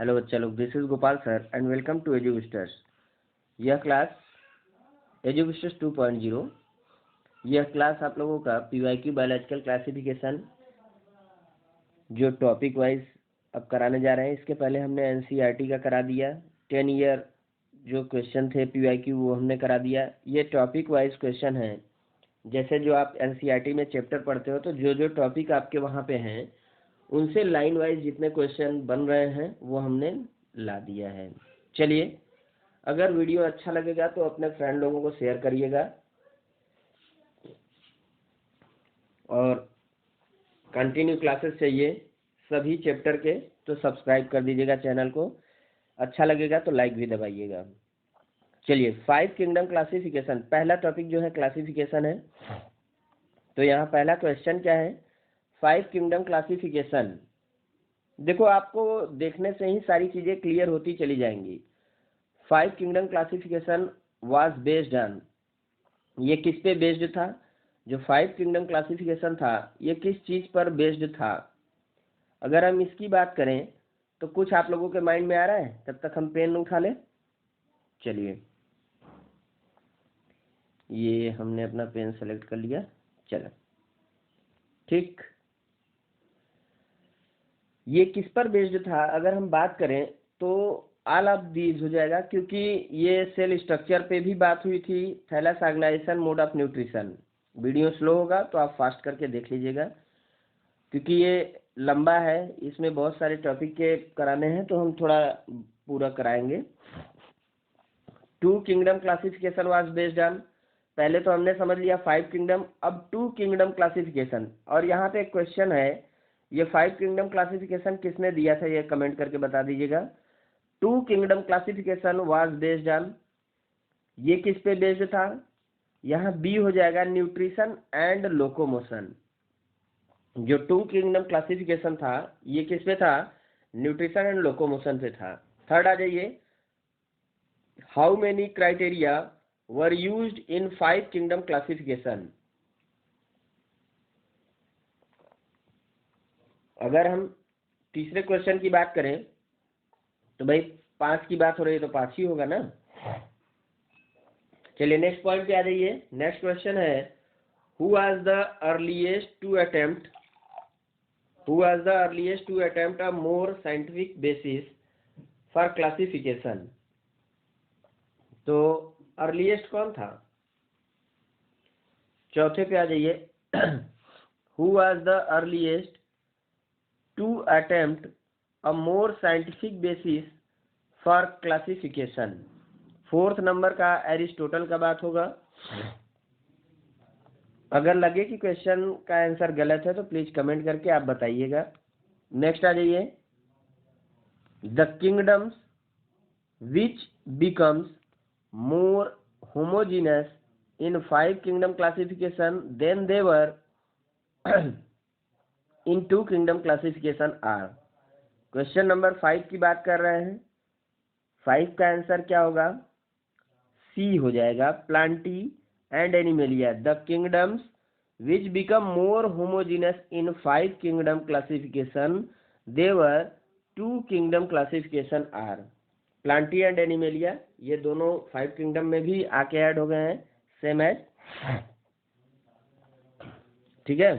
Hello बच्चा लोग, this is Gopal sir and welcome to Eduvisters. यह क्लास एजुविस्टर्स 2.0। यह क्लास आप लोगों का पीवाईक्यू बायोलॉजिकल क्लासिफिकेशन जो टॉपिक वाइज अब कराने जा रहे हैं। इसके पहले हमने एनसीईआरटी का करा दिया, 10 ईयर जो क्वेश्चन थे पीवाईक्यू वो हमने करा दिया। ये टॉपिक वाइज क्वेश्चन है। जैसे जो आप एनसीईआरटी में चैप्टर पढ़ते हो तो जो जो टॉपिक आपके वहाँ पे हैं उनसे लाइन वाइज जितने क्वेश्चन बन रहे हैं वो हमने ला दिया है। चलिए, अगर वीडियो अच्छा लगेगा तो अपने फ्रेंड लोगों को शेयर करिएगा और कंटिन्यू क्लासेस चाहिए सभी चैप्टर के तो सब्सक्राइब कर दीजिएगा चैनल को। अच्छा लगेगा तो लाइक भी दबाइएगा। चलिए, 5 किंगडम क्लासिफिकेशन पहला टॉपिक जो है क्लासिफिकेशन है। तो यहाँ पहला क्वेश्चन क्या है, 5 किंगडम क्लासिफिकेशन। देखो, आपको देखने से ही सारी चीजें क्लियर होती चली जाएंगी। 5 kingdom classification was based on, ये किस पे बेस्ड था? जो 5 किंगडम क्लासिफिकेशन था ये किस चीज पर बेस्ड था? अगर हम इसकी बात करें तो कुछ आप लोगों के माइंड में आ रहा है? तब तक हम पेन उठा लें। चलिए, ये हमने अपना पेन सेलेक्ट कर लिया। चलो ठीक, ये किस पर बेस्ड था अगर हम बात करें तो ऑल ऑफ दीज हो जाएगा, क्योंकि ये सेल स्ट्रक्चर पे भी बात हुई थी। Thallus organisation, mode of nutrition. Video slow होगा तो आप फास्ट करके देख लीजिएगा, क्योंकि ये लंबा है, इसमें बहुत सारे टॉपिक के कराने हैं तो हम थोड़ा पूरा कराएंगे। 2 kingdom classification was based on, पहले तो हमने समझ लिया 5 किंगडम, अब 2 किंगडम क्लासिफिकेशन। और यहाँ पे एक क्वेश्चन है, ये 5 किंगडम क्लासिफिकेशन किसने दिया था ये कमेंट करके बता दीजिएगा। 2 kingdom classification was based on, ये किस पे बेस्ड था? यहाँ बी हो जाएगा, न्यूट्रिशन एंड लोकोमोशन। जो 2 किंगडम क्लासिफिकेशन था ये किस पे था? न्यूट्रिशन एंड लोकोमोशन पे था। थर्ड आ जाइए, how many criteria were used in 5 kingdom classification. अगर हम तीसरे क्वेश्चन की बात करें तो भाई 5 की बात हो रही है तो 5 ही होगा ना। चलिए नेक्स्ट पॉइंट पे आ जाइए। नेक्स्ट क्वेश्चन है, who was the earliest to attempt a more scientific basis for classification. तो अर्लीस्ट कौन था? चौथे पे आ जाइए, who was the earliest to attempt a more scientific basis for classification. Fourth number का एरिस्टोटल का बात होगा। अगर लगे कि क्वेश्चन का आंसर गलत है तो प्लीज कमेंट करके आप बताइएगा। नेक्स्ट आ जाइए, the kingdoms which becomes more homogeneous in 5 kingdom classification than they were in 2 kingdom classification are. Question number 5 की बात कर रहे हैं। 5 का आंसर क्या होगा? सी हो जाएगा, Plantae and animalia. The kingdoms which become more homogeneous in 5 kingdom classification they were 2 kingdom classification are Plantae and animalia. ये दोनों 5 किंगडम में भी आके ऐड हो गए हैं, सेम एज। ठीक है,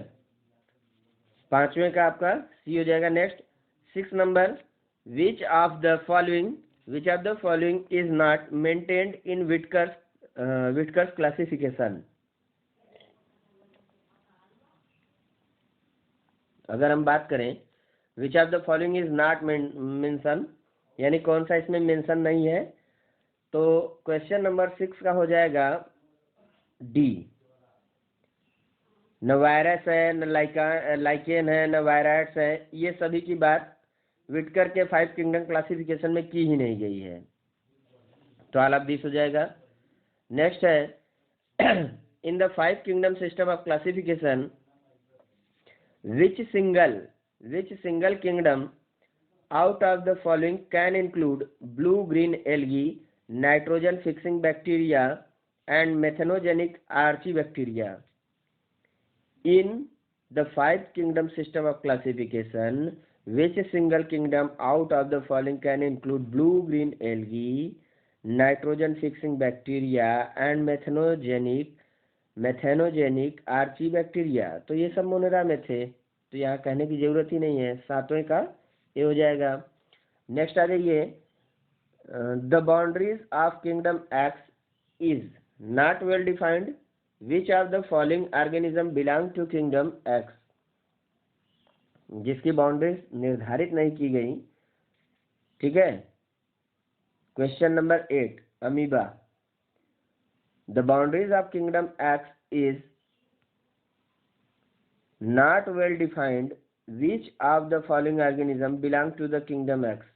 पांचवें का आपका सी हो जाएगा। Next 6 number, which of the following is not maintained in Whittaker's classification. अगर हम बात करें which of the following is not mention, यानी कौन सा इसमें मेंशन नहीं है, तो क्वेश्चन नंबर 6 का हो जाएगा डी। न वायरस है, न लाइकेन है, न वायराइट्स है, ये सभी की बात विटकर के 5 किंगडम क्लासिफिकेशन में की ही नहीं गई है, तो ऑल ऑफ दिस हो जाएगा। नेक्स्ट है, in the 5 kingdom system of classification which single kingdom out of the following can include blue green algae, nitrogen fixing bacteria and methanogenic archibacteria? In the 5 kingdom system of classification Which single kingdom out of the following can include blue-green algae, nitrogen-fixing bacteria and methanogenic archibacteria? तो ये सब Monera में थे, तो यहाँ कहने की जरूरत ही नहीं है, सातवें का ये हो जाएगा। नेक्स्ट आ जाइए, the boundaries of kingdom X is not well defined, which of the following organism belong to kingdom X? जिसकी बाउंड्रीज निर्धारित नहीं की गई, ठीक है। Question number 8, amoeba. The boundaries of kingdom X is not well defined, which of the following organism belong to the kingdom X?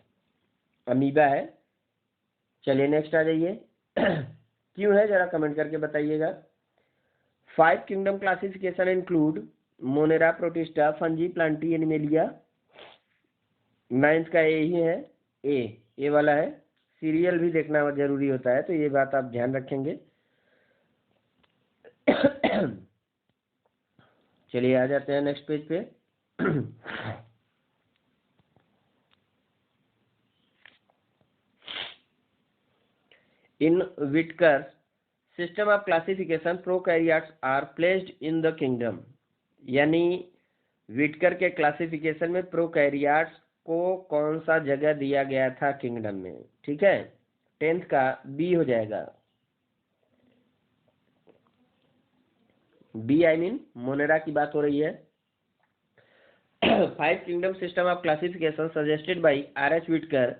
Amoeba है। चलिए next आ जाइए, क्यों है जरा कमेंट करके बताइएगा। 5 kingdom classification include Monera, protista, fungi, Plantae, animalia. 9th का ए ही है, ए वाला है। सीरियल भी देखना जरूरी होता है, तो ये बात आप ध्यान रखेंगे। चलिए आ जाते हैं नेक्स्ट पेज पे। In Whittaker system of classification prokaryotes are placed in the kingdom, यानी विटकर के क्लासिफिकेशन में प्रोकैरियोट्स को कौन सा जगह दिया गया था किंगडम में, ठीक है। 10th का बी हो जाएगा। बी आई मीन मोनेरा की बात हो रही है। 5 kingdom system of classification suggested by R.H. Whittaker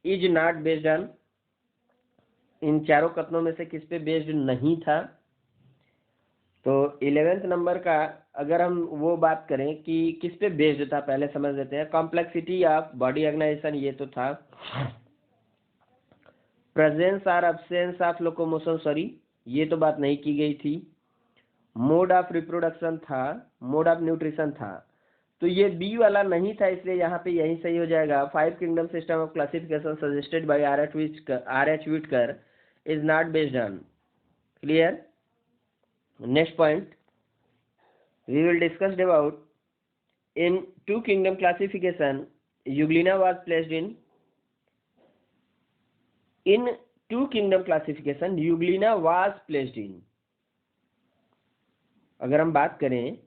is not based on, इन चारों कथनों में से किस पे बेस्ड नहीं था? तो 11th नंबर का अगर हम वो बात करें कि किस पे बेस्ड था, पहले समझ लेते हैं। कॉम्प्लेक्सिटी ऑफ बॉडी ऑर्गेनाइजेशन, ये तो था। प्रेजेंस और अब्सेंस ऑफ लोकोमोशन, सॉरी ये तो बात नहीं की गई थी। मोड ऑफ रिप्रोडक्शन था, मोड ऑफ न्यूट्रिशन था। तो ये बी वाला नहीं था, इसलिए यहाँ पे यही सही हो जाएगा। 5 kingdom system of classification suggested by R.H. Whittaker is not based on. Clear? Next point, we will discuss about in 2 kingdom classification, Euglena was placed in 2 kingdom classification, Euglena was placed in। अगर हम बात करें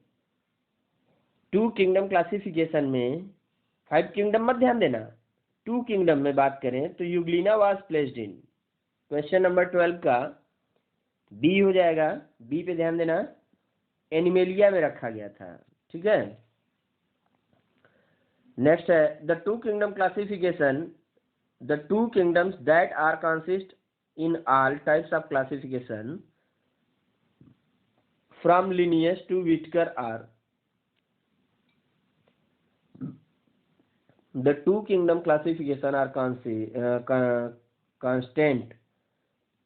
2 kingdom classification में, 5 kingdom मत ध्यान देना, 2 kingdom में बात करें तो Euglena was placed in. Question number 12 का बी हो जाएगा। बी पे ध्यान देना, एनिमेलिया में रखा गया था, ठीक है। नेक्स्ट है the 2 kingdom classification, the 2 kingdoms that are consist in all types of classification from Linnaeus to Whittaker are. The 2 kingdom classification are constant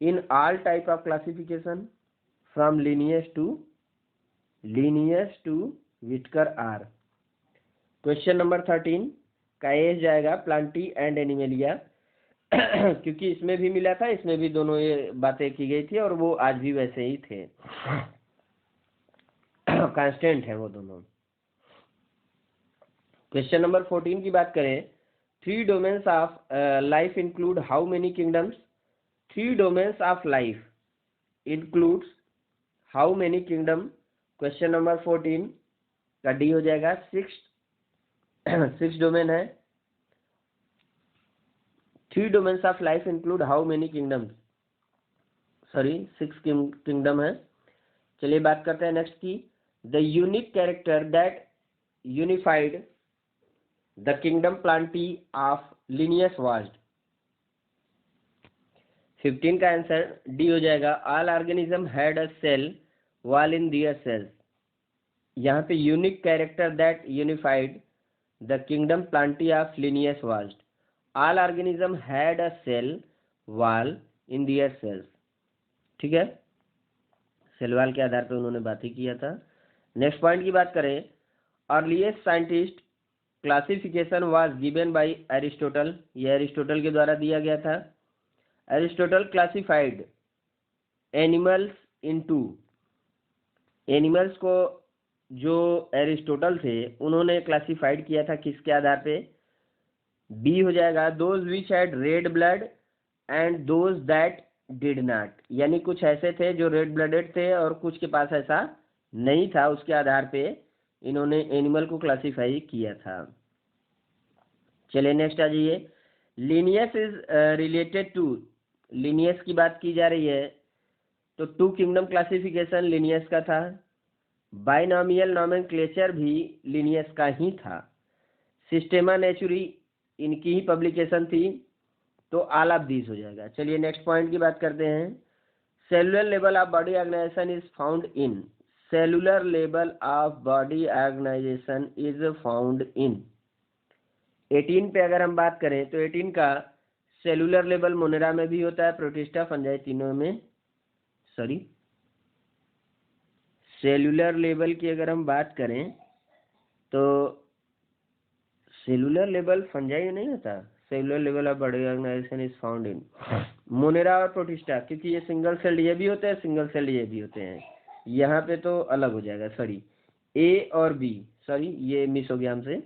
in all type of classification from Linnaeus to Whittaker R। Question number 13 का ए जाएगा, Plantae and animalia. क्योंकि इसमें भी मिला था, इसमें भी दोनों ये बातें की गई थी और वो आज भी वैसे ही थे, कांस्टेंट है वो दोनों। क्वेश्चन नंबर 14 की बात करें, 3 domains of life include how many kingdoms? 3 domains of life includes how many kingdom? Question number 14 का डी हो जाएगा। 6 डोमेन है। 3 domains of life include how many kingdoms? Sorry 6 kingdom है। चलिए बात करते हैं नेक्स्ट की, the unique character that unified the kingdom plantae of Linnaeus was. 15 का आंसर डी हो जाएगा, all organism had a cell wall in their cells. यहाँ पे unique character that unified the kingdom plantae of Linnaeus was, all organism had a cell wall in their cells, ठीक है। Cell wall के आधार पे उन्होंने बात ही किया था। नेक्स्ट पॉइंट की बात करें, earliest scientist classification was given by Aristotle. यह एरिस्टोटल के द्वारा दिया गया था। Aristotle classified animals into, animals को जो एरिस्टोटल थे उन्होंने क्लासिफाइड किया था किसके आधार पे? बी हो जाएगा, those which had read blood and those that did not, यानी कुछ ऐसे थे जो रेड ब्लडेड थे और कुछ के पास ऐसा नहीं था, उसके आधार पे इन्होंने एनिमल को क्लासिफाई किया था। चलिए नेक्स्ट आ जाइए। Linnaeus is related to, Linnaeus की बात की जा रही है तो टू किंगडम क्लासिफिकेशन लीनियस का था, बाइनॉमियल नोमेनक्लेचर भी लीनियस का ही था, सिस्टेमा नेचुरी इनकी ही पब्लिकेशन थी, तो ऑल ऑफ दीज हो जाएगा। चलिए नेक्स्ट पॉइंट की बात करते हैं। Cellular level of body organisation is found in, cellular level of body organisation is found in 18 पे अगर हम बात करें तो 18 का सेलुलर लेवल मोनेरा में भी होता है, प्रोटिस्टा फंजाई तीनों में, सॉरी सेलुलर लेवल की अगर हम बात करें तो सेलुलर लेवल फंजाई नहीं होता, cellular level of body organisation is found in monera और प्रोटिस्टा, क्योंकि ये सिंगल सेल ये भी होते हैं, सिंगल सेल ये भी होते हैं, यहाँ पे तो अलग हो जाएगा, सॉरी ए और बी, सॉरी ये मिस हो गया हमसे,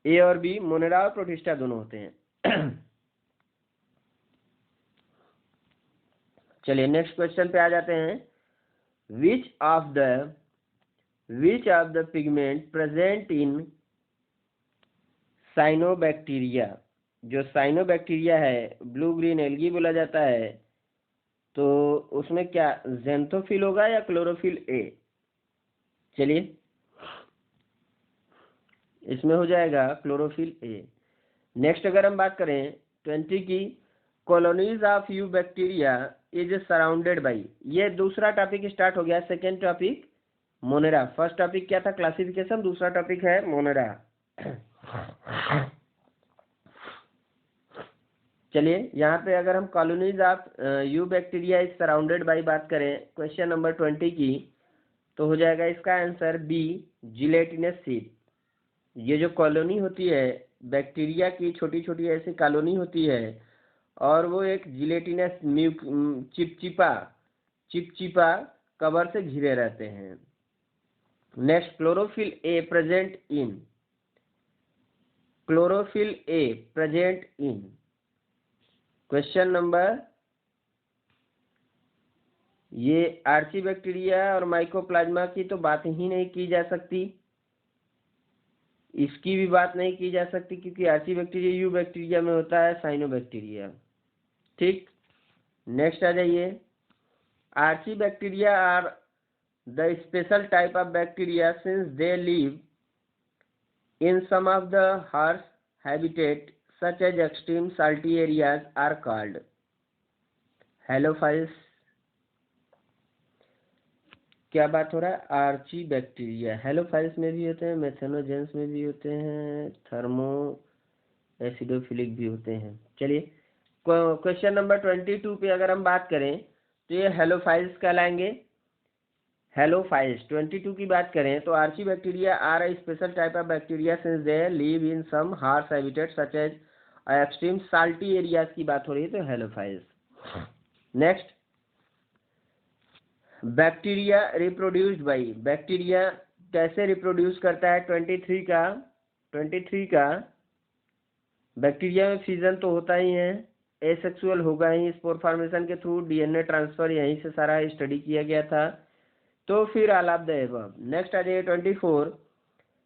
ए और बी मोनेरा और प्रोटिस्टा दोनों होते हैं। चलिए नेक्स्ट क्वेश्चन पे आ जाते हैं। Which of the pigment present in cyanobacteria, जो साइनोबैक्टीरिया है ब्लू ग्रीन एल्गी बोला जाता है, तो उसमें क्या ज़ैंथोफिल होगा या क्लोरोफिल ए? चलिए इसमें हो जाएगा क्लोरोफिल ए। नेक्स्ट अगर हम बात करें 20 की, colonies of you bacteria is surrounded by, ये दूसरा टॉपिक स्टार्ट हो गया, second topic Monera, first topic क्या था क्लासिफिकेशन, दूसरा टॉपिक है मोनेरा। चलिए यहाँ पे अगर हम colonies of you bacteria is surrounded by बात करें क्वेश्चन नंबर 20 की, तो हो जाएगा इसका आंसर बी, जिलेटिनस सीड। ये जो कॉलोनी होती है बैक्टीरिया की, छोटी छोटी ऐसी कॉलोनी होती है और वो एक जिलेटिनस चिपचिपा कवर से घिरे रहते हैं। Next chlorophyll A present in, chlorophyll A present in question number, ये आर्ची बैक्टीरिया और माइकोप्लाज्मा की तो बात ही नहीं की जा सकती, इसकी भी बात नहीं की जा सकती क्योंकि आर्ची बैक्टीरिया यू बैक्टीरिया में होता है, साइनोबैक्टीरिया। ठीक, नेक्स्ट आ जाइए। Archaebacteria are the special type of bacteria since they live in some of the harsh habitat such as extreme salty areas are called halophiles. क्या बात हो रहा है? आर्ची बैक्टीरिया हेलोफाइल्स में भी होते हैं, मेथेनोजेंस में भी होते हैं, थर्मो एसिडोफिलिक भी होते हैं। चलिए क्वेश्चन नंबर 22 पे अगर हम बात करें तो ये हेलोफाइल्स कहलाएंगे। हेलोफाइल्स 22 की बात करें तो archaebacteria are a special type of bacteria since they live in some harsh habitat such as extreme salty areas की बात हो रही है, तो halophiles. Next, bacteria reproduced by, bacteria कैसे रिप्रोड्यूस करता है? 23 का बैक्टीरिया में फिजन तो होता ही है, एसेक्सुअल होगा ही, स्पोर फॉर्मेशन के थ्रू डीएनए ट्रांसफर, यहीं से सारा स्टडी किया गया था, तो फिर all of the above. Next आ जाइए 24,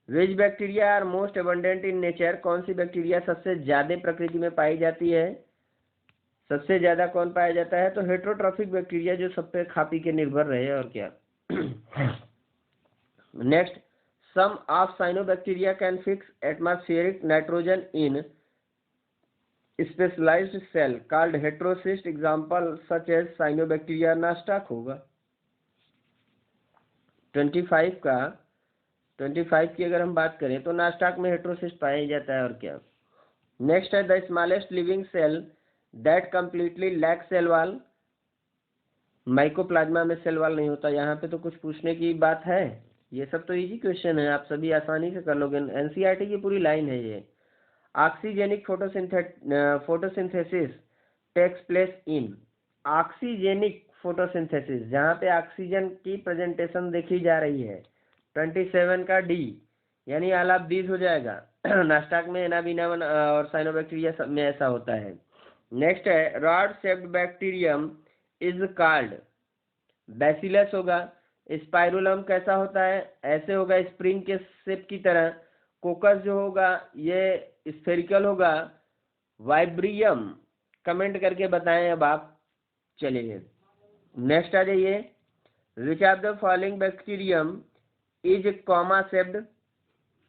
which bacteria are most abundant in nature, कौन सी बैक्टीरिया सबसे ज्यादा प्रकृति में पाई जाती है? सबसे ज्यादा कौन पाया जाता है? तो हेट्रोट्रॉफिक बैक्टीरिया, जो सब पे खा पी के निर्भर रहे, और क्या। Next, some of cyanobacteria can fix atmospheric nitrogen in specialised cell called heterocyst, example such as cyanobacteria, Nostoc होगा। 25 की अगर हम बात करें तो नास्टाक में हेट्रोसिस्ट पाया ही जाता है, और क्या। नेक्स्ट है the smallest living cell that completely lack cell wall, mycoplasma में सेल वॉल नहीं होता। यहाँ पे तो कुछ पूछने की बात है? ये सब तो इजी क्वेश्चन है, आप सभी आसानी से कर लोगे, एनसीईआरटी की पूरी लाइन है ये। Oxygenic photosynthesis takes place in, oxygenic photosynthesis, जहाँ पे ऑक्सीजन की प्रेजेंटेशन देखी जा रही है, 27 का डी, यानी ऑल ऑफ दीज हो जाएगा। नास्टाक में एनाबिना और साइनोबैक्टीरिया सब में ऐसा होता है। नेक्स्ट है rod shaped bacterium is called, bacillus होगा। स्पाइरुलम कैसा होता है, ऐसे होगा स्प्रिंग के शेप की तरह। कोकस जो होगा ये स्फेरिकल होगा। वाइब्रियम कमेंट करके बताएं अब आप। चलिए नेक्स्ट आ जाइए। Which of the following bacterium is comma shaped,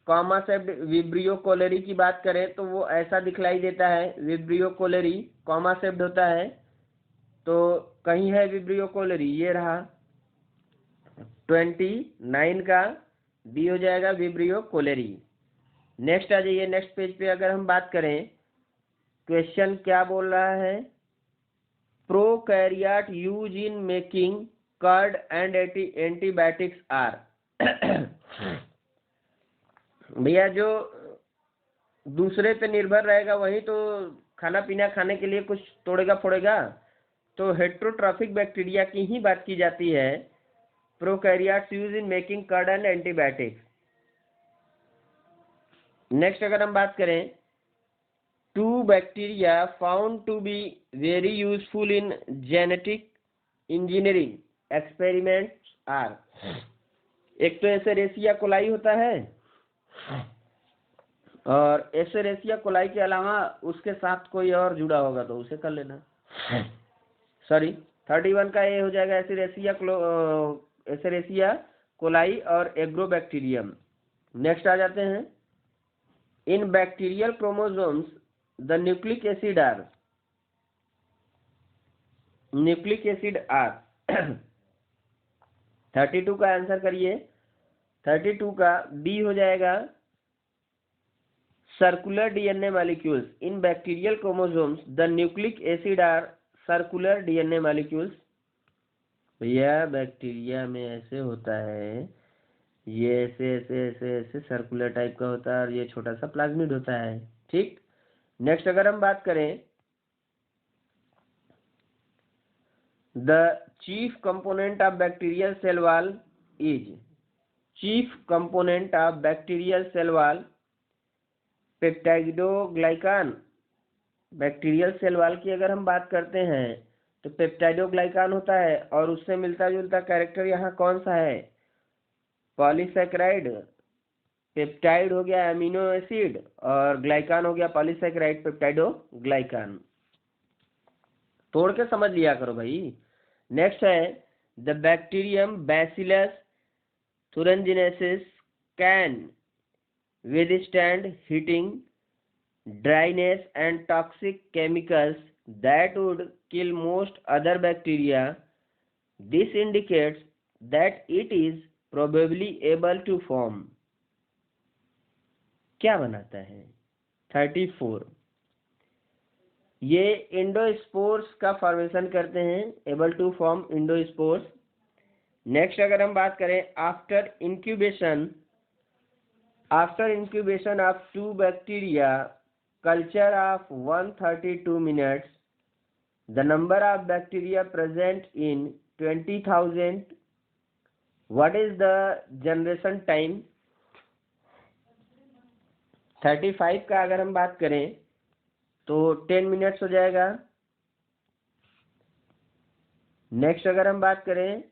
comma shaped Vibrio cholerae की बात करें तो वो ऐसा दिखलाई देता है। विब्रियो कोलेरी कॉमा शेप्ड होता है, तो कहीं है विब्रियो कोलेरी, ये रहा 29 का बी हो जाएगा विब्रियो कोलेरी। नेक्स्ट आ जाइए, नेक्स्ट पेज पे अगर हम बात करें, क्वेश्चन क्या बोल रहा है, prokaryote use in making curd and antibiotics are. भैया जो दूसरे पे निर्भर रहेगा वही तो खाना पीना खाने के लिए कुछ तोड़ेगा फोड़ेगा, तो हेट्रोट्रॉफिक बैक्टीरिया की ही बात की जाती है। Prokaryotes use in making curd and antibiotics. Next अगर हम बात करें, two bacteria found to be very useful in genetic engineering experiments are. एक तो एसेरेसिया कोलाई होता है, और एसेरेसिया कोलाई के अलावा उसके साथ कोई और जुड़ा होगा तो उसे कर लेना। सॉरी 31 का ए हो जाएगा एसेरेसिया कोलाई और एग्रोबैक्टीरियम। नेक्स्ट आ जाते हैं, in bacterial chromosomes the nucleic acid are, nucleic acid are 32 का आंसर करिए। 32 का बी हो जाएगा circular DNA molecules. In bacterial chromosomes the nucleic acid are circular DNA molecules. भैया बैक्टीरिया में ऐसे होता है, ये ऐसे ऐसे ऐसे ऐसे सर्कुलर टाइप का होता है और ये छोटा सा प्लाज्मिड होता है। ठीक, नेक्स्ट अगर हम बात करें, the chief component of bacterial cell wall is, chief component of bacterial cell wall peptidoglycan. Bacterial cell wall की अगर हम बात करते हैं तो पेप्टाइडोग्लाइकान होता है, और उससे मिलता जुलता कैरेक्टर यहाँ कौन सा है, पॉलीसैकेराइड। पेप्टाइड हो गया एमिनो एसिड और ग्लाइकान हो गया पॉलीसैकेराइड पेप्टाइडोग्लाइकान। तोड़ के समझ लिया करो भाई। नेक्स्ट है the bacterium bacillus thuringiensis can withstand heating, dryness and toxic chemicals that would kill most other bacteria. This indicates that it is probably able to form, क्या बनाता है 34, ये इंडोस्पोर्स का फॉर्मेशन करते हैं, एबल टू फॉर्म इंडोस्पोर्स। नेक्स्ट अगर हम बात करें, after incubation of two bacteria culture of 132 minutes, the number of bacteria present in 20,000, what is the generation time। 35 का अगर हम बात करें तो 10 मिनट्स हो जाएगा। नेक्स्ट अगर हम बात करें,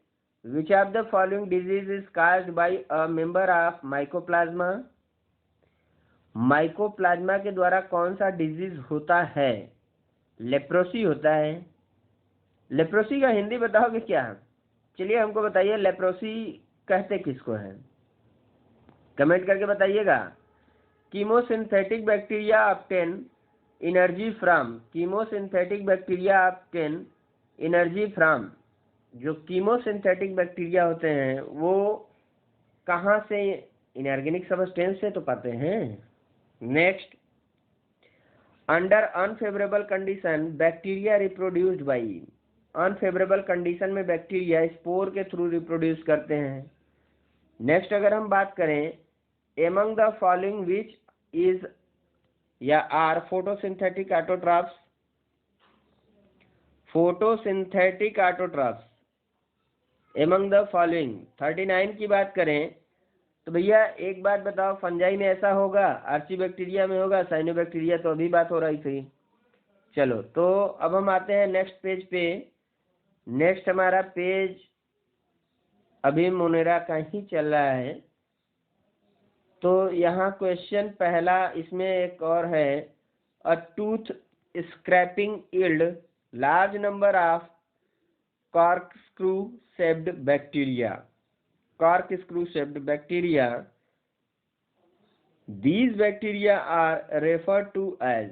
which of the following disease is caused by a member of mycoplasma. Mycoplasma के द्वारा कौन सा डिजीज होता है, लेप्रोसी होता है। लेप्रोसी का हिंदी बताओगे क्या, चलिए हमको बताइए लेप्रोसी कहते किसको है, कमेंट करके बताइएगा। Chemosynthetic bacteria obtain energy from, chemosynthetic bacteria obtain energy from, जो कीमोसिंथेटिक बैक्टीरिया होते हैं वो कहाँ से, इनऑर्गेनिक सब्सटेंस से तो पाते हैं। Next, under unfavourable condition bacteria reproduced by, unfavourable condition में बैक्टीरिया स्पोर के थ्रू रिप्रोड्यूस करते हैं। नेक्स्ट अगर हम बात करें, among the following which is या are photosynthetic autotrophs, photosynthetic autotrophs among the following. 39 की बात करें, तो भैया एक बात बताओ, फंजाई में ऐसा होगा, आर्चीबैक्टीरिया में होगा, साइनोबैक्टीरिया तो अभी बात हो रही थी। चलो तो अब हम आते हैं नेक्स्ट पेज पे। नेक्स्ट हमारा पेज अभी मोनेरा का ही चल रहा है। तो यहाँ क्वेश्चन पहला इसमें एक और है, a tooth scraping yield large number of corkscrew shaped bacteria. Corkscrew shaped bacteria. These bacteria are referred to as,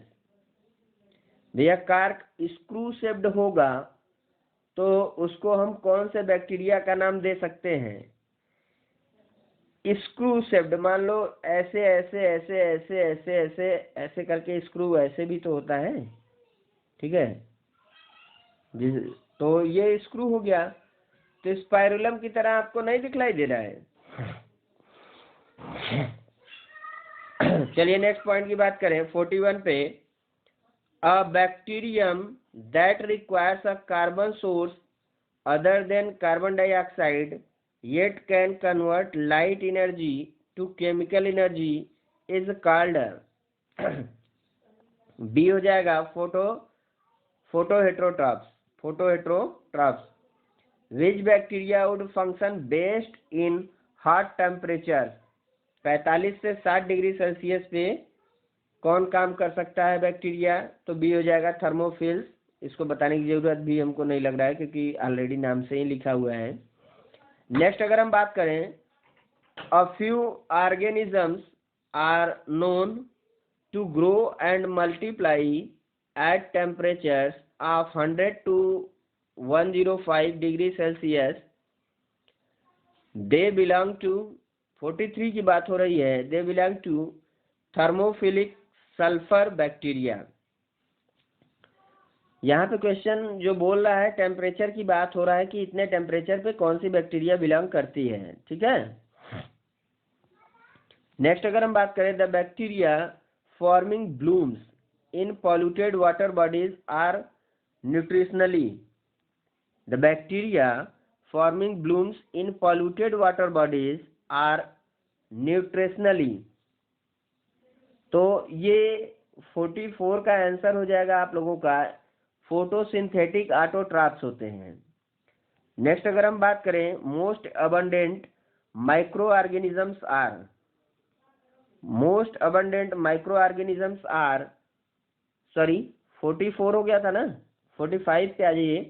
भैया कार्क स्क्रू शेप्ड होगा तो उसको हम कौन से बैक्टीरिया का नाम दे सकते हैं? स्क्रू शेप्ड, मान लो ऐसे ऐसे ऐसे ऐसे ऐसे ऐसे ऐसे करके स्क्रू ऐसे भी तो होता है, ठीक है। तो ये स्क्रू हो गया, तो स्पाइरुलम की तरह आपको नहीं दिखलाई दे रहा है। चलिए नेक्स्ट पॉइंट की बात करें 41 पे। अ bacterium that requires a carbon source other than carbon dioxide yet can convert light energy to chemical energy is called B हो जाएगा फोटोहेट्रोट्रॉप्स। Which bacteria would function best in hot temperature? 45 से 60 degree Celsius पे कौन काम कर सकता है bacteria? तो बी हो जाएगा थर्मोफिल्स। इसको बताने की जरूरत भी हमको नहीं लग रहा है क्योंकि ऑलरेडी नाम से ही लिखा हुआ है। नेक्स्ट अगर हम बात करें, a few organisms are known to grow and multiply at temperatures of 100 to 105 degree Celsius. They belong to, 43 की बात हो रही है, they belong to thermophilic sulphur bacteria. यहाँ पे क्वेश्चन जो बोल रहा है टेम्परेचर की बात हो रहा है कि इतने टेम्परेचर पे कौन सी बैक्टीरिया बिलोंग करती है, ठीक है। नेक्स्ट अगर हम बात करें, the bacteria forming blooms in polluted water bodies are nutritionally. The bacteria forming blooms in polluted water bodies are nutritionally. तो ये 44 का आंसर हो जाएगा आप लोगों का, फोटोसिंथेटिक ऑटोट्रॉप्स होते हैं। नेक्स्ट अगर हम बात करें, most abundant micro organisms are, most abundant micro organisms are, sorry 44 हो गया था ना, 45 पे आ जाइए।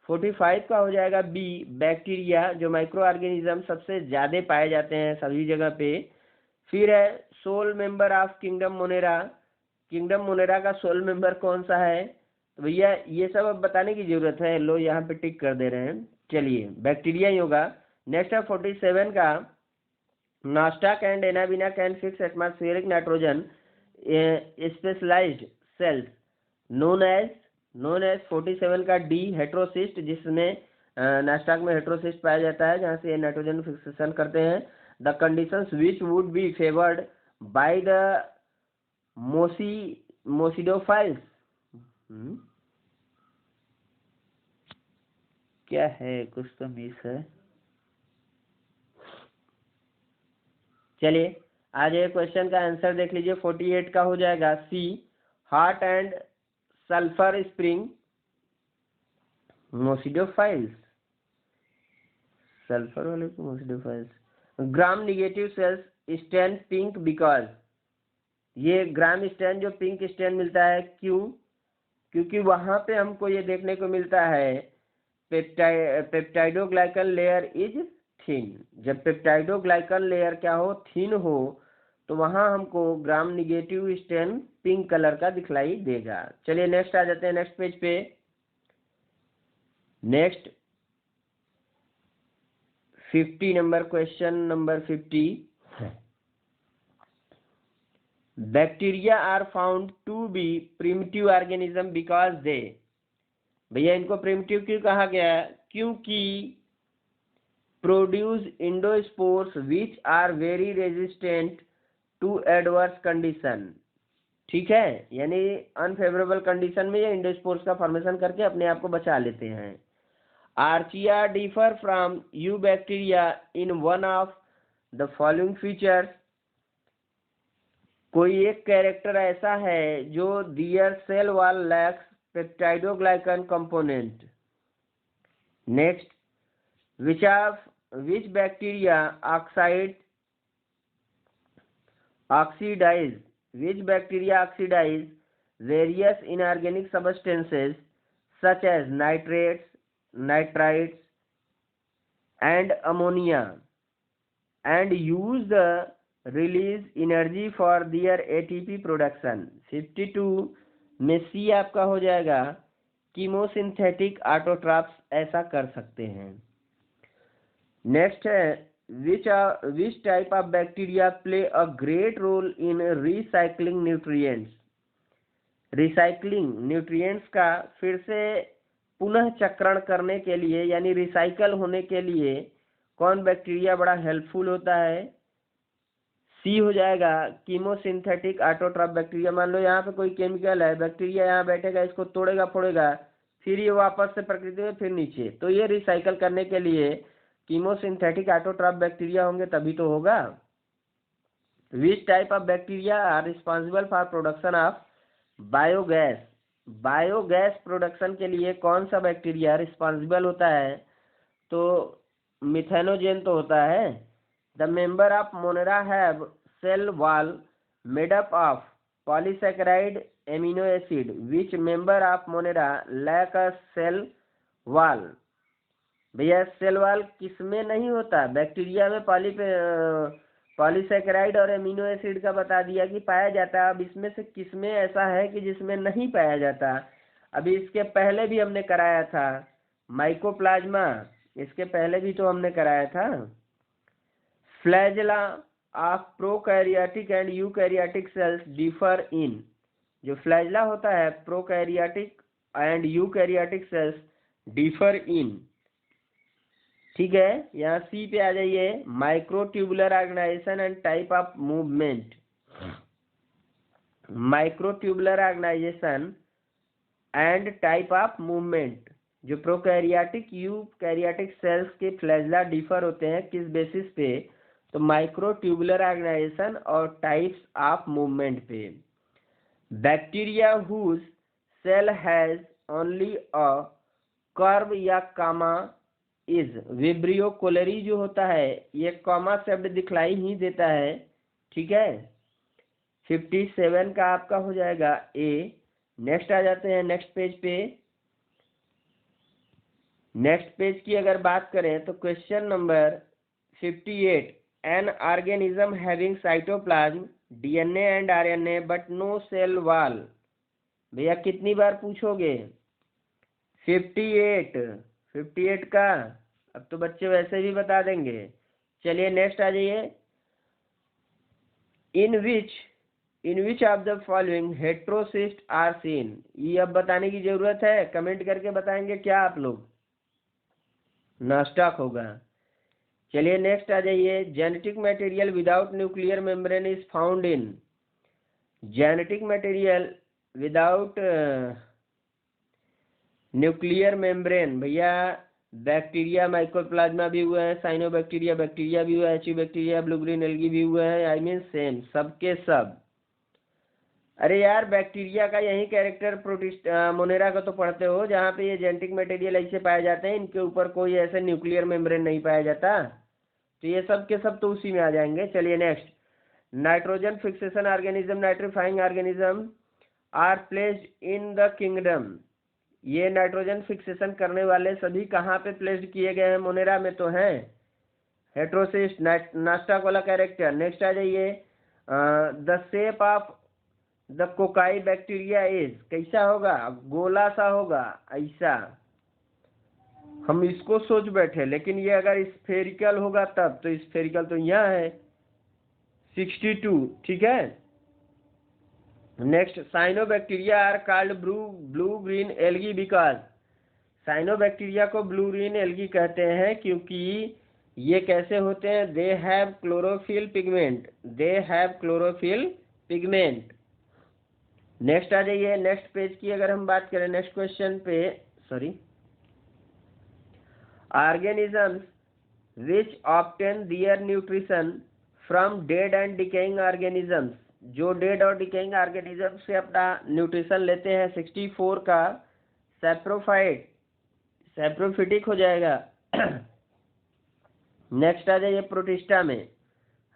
45 का हो जाएगा बी, बैक्टीरिया जो माइक्रो ऑर्गेनिज्म सबसे ज्यादा पाए जाते हैं सभी जगह पे। फिर है sole member of kingdom Monera. Kingdom Monera का सोल मेंबर कौन सा है? तो भैया ये सब अब बताने की जरूरत है, लो यहाँ पे टिक कर दे रहे हैं। चलिए बैक्टीरिया ही होगा। नेक्स्ट है 47 का, Nostoc and Anabaena can fix atmospheric nitrogen specialised cells known as 47 का डी, हेट्रोसिस्ट, जिसमें नास्टॉक में हेट्रोसिस्ट पाया जाता है जहाँ से नाइट्रोजन फिक्सेशन करते हैं। The conditions which would be favoured by the acidophiles. क्या है, कुछ तो मिस है। चलिए आज ये क्वेश्चन का आंसर देख लीजिए। 48 का हो जाएगा C, hot and sulphur spring acidophiles, sulphur वाले को acidophiles. Gram negative cells stand pink because, ये ग्राम स्टैंड जो पिंक स्टैंड मिलता है क्यों? क्योंकि वहां पे हमको ये देखने को मिलता है पेप्टाइडोग्लाइकन लेयर इज थिन। जब पेप्टाइडोग्लाइकन लेयर क्या हो, थिन हो, तो वहां हमको gram negative stand pink colour का दिखलाई देगा। चलिए नेक्स्ट आ जाते हैं नेक्स्ट पेज पे। Next 50 number, question number 50। Bacteria are found to be primitive organism because they, भैया इनको प्रिमिटिव क्यों कहा गया? क्योंकि produce endospores which are very resistant to adverse condition. ठीक है, यानी अनफेवरेबल कंडीशन में ये इंडोस्पोर्स का फॉर्मेशन करके अपने आप को बचा लेते हैं। Archaea differ from eubacteria in one of the following features, कोई एक कैरेक्टर ऐसा है जो their cell wall lacks peptidoglycan component. Next, which bacteria oxidize various inorganic substances such as nitrates, nitrites and ammonia and use the release energy for their ATP production। 52 में सी आपका हो जाएगा chemosynthetic autotrophs ऐसा कर सकते हैं। नेक्स्ट है which type of bacteria play a great role in recycling nutrients। Recycling nutrients का फिर से पुनः चक्रण करने के लिए यानी रिसाइकल होने के लिए कौन बैक्टीरिया बड़ा हेल्पफुल होता है? सी हो जाएगा कीमोसिंथेटिक ऑटोट्रॉप बैक्टीरिया। मान लो यहाँ पे कोई केमिकल है, बैक्टीरिया यहाँ बैठेगा, इसको तोड़ेगा फोड़ेगा, फिर ये वापस से प्रकृति में फिर नीचे, तो ये रिसाइकल करने के लिए कीमोसिंथेटिक ऑटोट्रॉप बैक्टीरिया होंगे तभी तो होगा। Which type of bacteria are responsible for production of biogas. Biogas production के लिए कौन सा बैक्टीरिया रिस्पॉन्सिबल होता है? तो मिथेनोजेन तो होता है। The member of monera have cell wall made up of polysaccharide amino acid. Which member of monera lack a cell wall. भैया सेल वॉल किसमें नहीं होता? बैक्टीरिया में पॉलीसेकेराइड और एमिनो एसिड का बता दिया कि पाया जाता है। अब इसमें से किसमें ऐसा है कि जिसमें नहीं पाया जाता? अभी इसके पहले भी हमने कराया था माइकोप्लाज्मा, इसके पहले भी तो हमने कराया था। Flagella of prokaryotic and eukaryotic cells differ in. जो फ्लैजेला होता है prokaryotic and eukaryotic cells differ in. ठीक है, यहाँ सी पे आ जाइए, microtubular organisation and type of movement. Microtubular organisation and type of movement. जो प्रोकैरियोटिक यूकैरियोटिक सेल्स के फ्लैजेला डिफर होते हैं किस बेसिस पे? तो माइक्रोट्यूबुलर ऑर्गेनाइजेशन और टाइप्स ऑफ मूवमेंट पे। Bacteria whose cell has only a curve या कामा इज। विब्रियो कोलेरी जो होता है ये कॉमा शब्द दिखलाई ही देता है। ठीक है, 57 का आपका हो जाएगा ए। नेक्स्ट आ जाते हैं नेक्स्ट पेज पे। नेक्स्ट पेज की अगर बात करें तो question number 58, an organism having cytoplasm DNA and RNA but no cell wall. भैया कितनी बार पूछोगे? 58 का अब तो बच्चे वैसे भी बता देंगे। चलिए नेक्स्ट आ जाइए। In which of the following heterocyst are seen. ये अब बताने की जरूरत है? कमेंट करके बताएंगे क्या आप लोग? नास्टॉक होगा। चलिए नेक्स्ट आ जाइए। Genetic material without nuclear membrane is found in. Genetic material without nuclear membrane, भैया बैक्टीरिया माइकोप्लाज्मा भी हुए हैं, साइनोबैक्टीरिया बैक्टीरिया भी हुआ है, एचिबैक्टीरिया ब्लू ग्रीन एल्गी भी हुए हैं। आई मीन सेम सबके सब। अरे यार बैक्टीरिया का यही कैरेक्टर प्रोटिस्ट मोनेरा का तो पढ़ते हो जहाँ पे ये जेनेटिक मटेरियल ऐसे पाए जाते हैं, इनके ऊपर कोई ऐसे न्यूक्लियर मेम्ब्रेन नहीं पाया जाता, तो ये सब के सब तो उसी में आ जाएंगे। चलिए next. Nitrogen fixation organism nitrifying organism are placed in the kingdom. ये नाइट्रोजन फिक्सेशन करने वाले सभी कहाँ पे प्लेस्ड किए गए हैं? मोनेरा में तो हैं। हेट्रोसिस्ट नास्टॉक वाला कैरेक्टर। नेक्स्ट आ जाइए। The shape of the cocci bacteria is. कैसा होगा? गोला सा होगा ऐसा। हम इसको सोच बैठे, लेकिन ये अगर स्फेरिकल होगा तब तो स्फेरिकल तो यहाँ है 62। ठीक है, next. Cyanobacteria are called blue green algae because. Cyanobacteria को ब्लू ग्रीन एल्गी कहते हैं क्योंकि ये कैसे होते हैं? They have chlorophyll pigment. They have chlorophyll pigment. Next आ जाइए। नेक्स्ट पेज की अगर हम बात करें, नेक्स्ट क्वेश्चन पे, sorry, organisms which obtain their nutrition from dead and decaying organisms, जो डेड और डिकेइंग ऑर्गेनिज्म से अपना न्यूट्रिशन लेते हैं। 64 का सैप्रोफाइट, सैप्रोफिटिक हो जाएगा। नेक्स्ट आ जाइए प्रोटिस्टा में।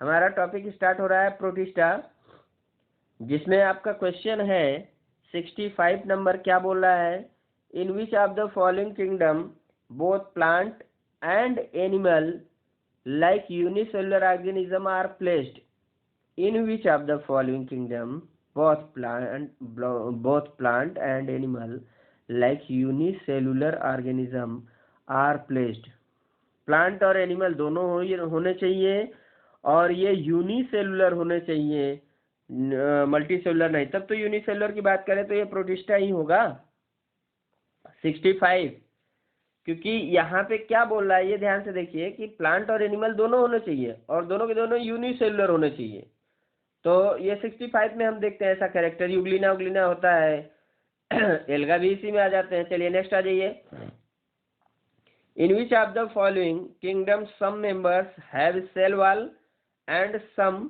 हमारा टॉपिक स्टार्ट हो रहा है प्रोटिस्टा, जिसमें आपका क्वेश्चन है 65 नंबर। क्या बोल रहा है? In which of the following kingdom both plant and animal like unicellular organism are placed? In which of the following किंगडम both plant and animal like unicellular organism are placed? Plant और animal दोनों होने चाहिए, और ये unicellular होने चाहिए, multicellular नहीं। तब तो यूनिसेलुलर की बात करें तो ये प्रोटिस्टा ही होगा 65, क्योंकि यहाँ पे क्या बोल रहा है ये ध्यान से देखिए कि प्लांट और एनिमल दोनों होने चाहिए और दोनों के दोनों यूनिसेलुलर होने चाहिए। तो ये 65 में हम देखते हैं ऐसा कैरेक्टर। यूग्लिना उग्लिना होता है, एल्गा भी इसी में आ जाते हैं। चलिए नेक्स्ट आ जाइए। In which of the following kingdom some members have cell wall and some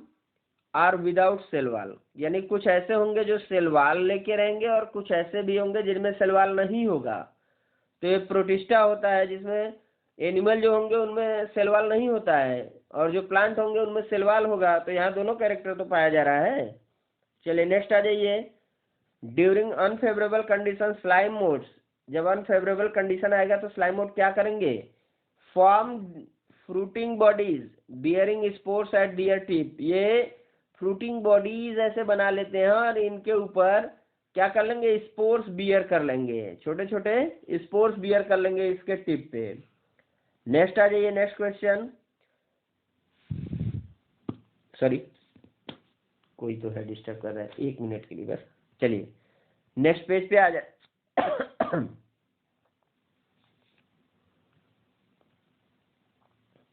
are without cell wall? यानी कुछ ऐसे होंगे जो सेल वॉल लेके रहेंगे और कुछ ऐसे भी होंगे जिनमें सेल वॉल नहीं होगा। तो ये प्रोटिस्टा होता है, जिसमें एनिमल जो होंगे उनमें सेल वॉल नहीं होता है और जो प्लांट होंगे उनमें सेल वॉल होगा। तो यहाँ दोनों कैरेक्टर तो पाया जा रहा है। चलिए नेक्स्ट आ जाइए। During unfavourable condition slime moulds, जब अनफेवरेबल कंडीशन आएगा तो स्लाइम मोड क्या करेंगे? Form fruiting bodies bearing spores at their tip. ये फ्रूटिंग बॉडीज ऐसे बना लेते हैं और इनके ऊपर क्या कर लेंगे? स्पोर्स बियर कर लेंगे, छोटे छोटे स्पोर्स बियर कर लेंगे इसके टिप पे। नेक्स्ट आ जाइए। नेक्स्ट क्वेश्चन, सॉरी कोई तो है डिस्टर्ब कर रहा है, 1 मिनट के लिए बस। चलिए नेक्स्ट पेज पे आ जाए।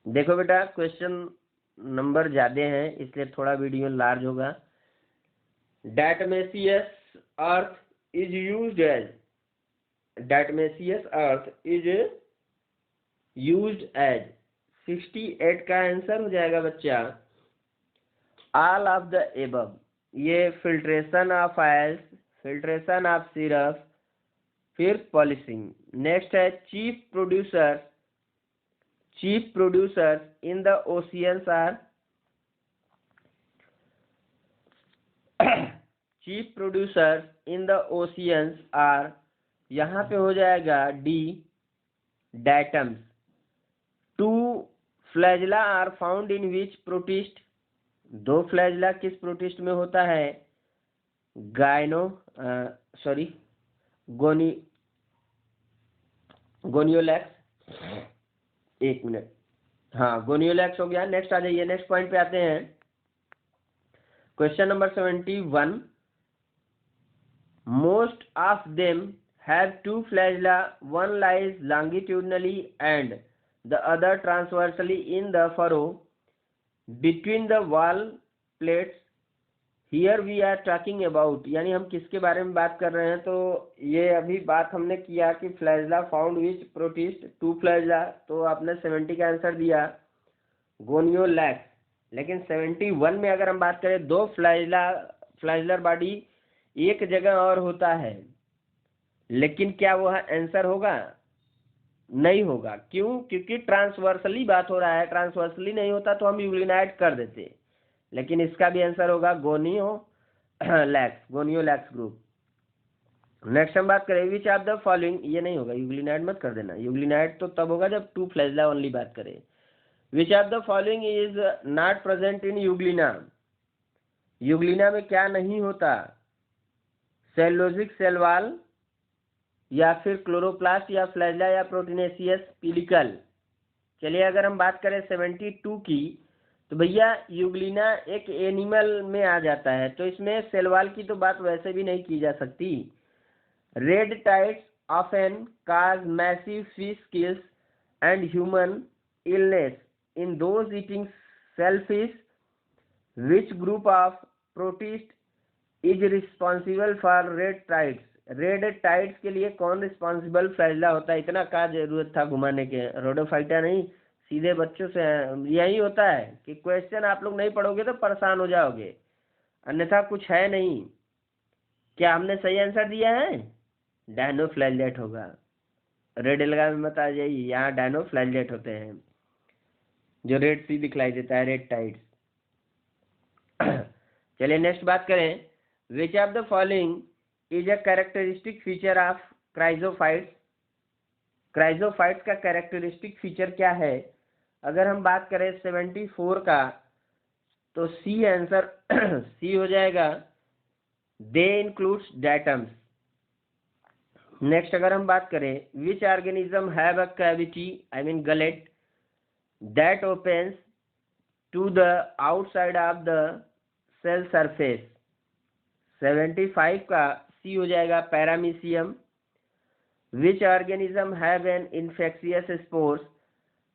देखो बेटा, क्वेश्चन नंबर ज्यादा है इसलिए थोड़ा वीडियो लार्ज होगा। Diatomaceous earth is used as, diatomaceous earth is used as, 68 का आंसर हो जाएगा बच्चा ऑल ऑफ द एबव। ये filtration of oils, filtration of syrup, फिर पॉलिशिंग। नेक्स्ट है chief producer, chief producer in the oceans are, chief producer in the oceans are, यहाँ पे हो जाएगा D diatoms. Two flagella are found in which protist? 2 flagella किस protist में होता है? गोनियोलैक्स। 1 मिनट, हाँ गोनियोलैक्स हो गया। नेक्स्ट आ जाइए, नेक्स्ट पॉइंट पे आते हैं। Question number 71, most of them have 2 flagella, one lies longitudinally and the other transversely in the furrow between the wall plates. Here we are talking about, यानी हम किसके बारे में बात कर रहे हैं? तो ये अभी बात हमने किया कि flagella found which protist, 2 flagella, तो आपने 70 का आंसर दिया गोनियोलैक्स। लेकिन 71 में अगर हम बात करें 2 फ्लैजलर बॉडी एक जगह और होता है, लेकिन क्या वो आंसर होगा? नहीं होगा। क्यों? क्योंकि ट्रांसवर्सली बात हो रहा है। ट्रांसवर्सली नहीं होता तो हम यूग्लिनाइड कर देते, लेकिन इसका भी आंसर होगा गोनियोलैक्स, गोनियोलैक्स ग्रुप। नेक्स्ट हम बात करें विच ऑफ द फॉलोइंग, ये नहीं होगा, यूग्लिनाइड मत कर देना। यूग्लिनाइड तो तब होगा जब 2 फ्लैजला ओनली बात करें। Which of the following is not present in Euglena? Euglena में क्या नहीं होता? सेलोजिक सेल वॉल, या फिर क्लोरोप्लास्ट, या फ्लैजला, या प्रोटीनेशियस पिलिकल। चलिए अगर हम बात करें 72 की, तो भैया यूग्लिना एक एनिमल में आ जाता है, तो इसमें सेल वॉल की तो बात वैसे भी नहीं की जा सकती। Red tides often cause massive fish kills and human illness in those eating shellfish. Which group of protist is responsible for red tides? Red tides के लिए कौन रिस्पॉन्सिबल फ्लैजला होता है? इतना का जरूरत था घुमाने के? रोडोफाइटा नहीं, सीधे बच्चों से यही होता है कि क्वेश्चन आप लोग नहीं पढ़ोगे तो परेशान हो जाओगे, अन्यथा कुछ है नहीं। क्या हमने सही आंसर दिया है? डायनोफ्लैगेलेट होगा। रेड एल्गा में मत आ जाइए, यहाँ डायनोफ्लैगेलेट होते हैं, जो रेड सी दिखलाई देता है, रेड टाइड्स। चलिए नेक्स्ट बात करें, which of the following is a characteristic feature of chrysophytes. Chrysophytes का कैरेक्टरिस्टिक फीचर क्या है? अगर हम बात करें 74 का, तो सी आंसर सी हो जाएगा, दे इंक्लूड्स डेटम्स। नेक्स्ट अगर हम बात करें, which organism have a cavity, I mean gullet, that opens to the outside of the cell surface. 75 का सी हो जाएगा, paramecium. Which organism have an infectious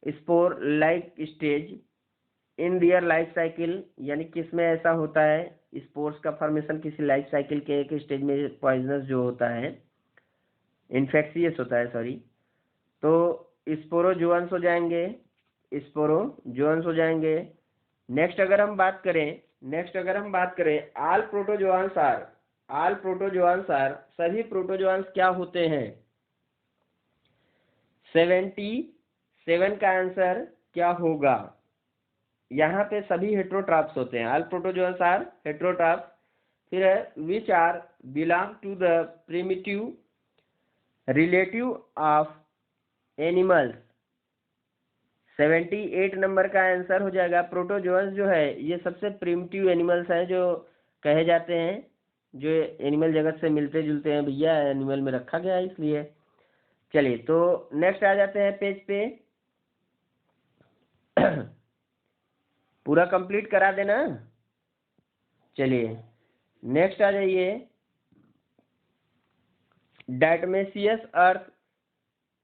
spore like stage in their life cycle, यानी किसमें ऐसा होता है, spores का formation किसी लाइफ साइकिल के एक स्टेज में पॉइजनस जो होता है, इन्फेक्शियस होता है, सॉरी, तो स्पोरोजोअन्स हो जाएंगे, स्पोरोजोअन्स हो जाएंगे। नेक्स्ट अगर हम बात करें ऑल प्रोटोजोअन्स आर, सभी प्रोटोजोअन्स क्या होते हैं? 77 का आंसर क्या होगा? यहाँ पे सभी हेट्रोट्राप्स होते हैं, ऑल प्रोटोजोअन्स आर हेट्रोट्राप्स। फिर है which are belong to the primitive relative of animals. 78 number का आंसर हो जाएगा, प्रोटोजोअन्स जो है ये सबसे प्रिमिटिव एनिमल्स हैं जो कहे जाते हैं, जो एनिमल जगत से मिलते जुलते हैं, भैया एनिमल में रखा गया है इसलिए। चलिए तो नेक्स्ट आ जाते हैं पेज पे। पूरा कंप्लीट करा देना। चलिए नेक्स्ट आ जाइए, डायटमेशियस अर्थ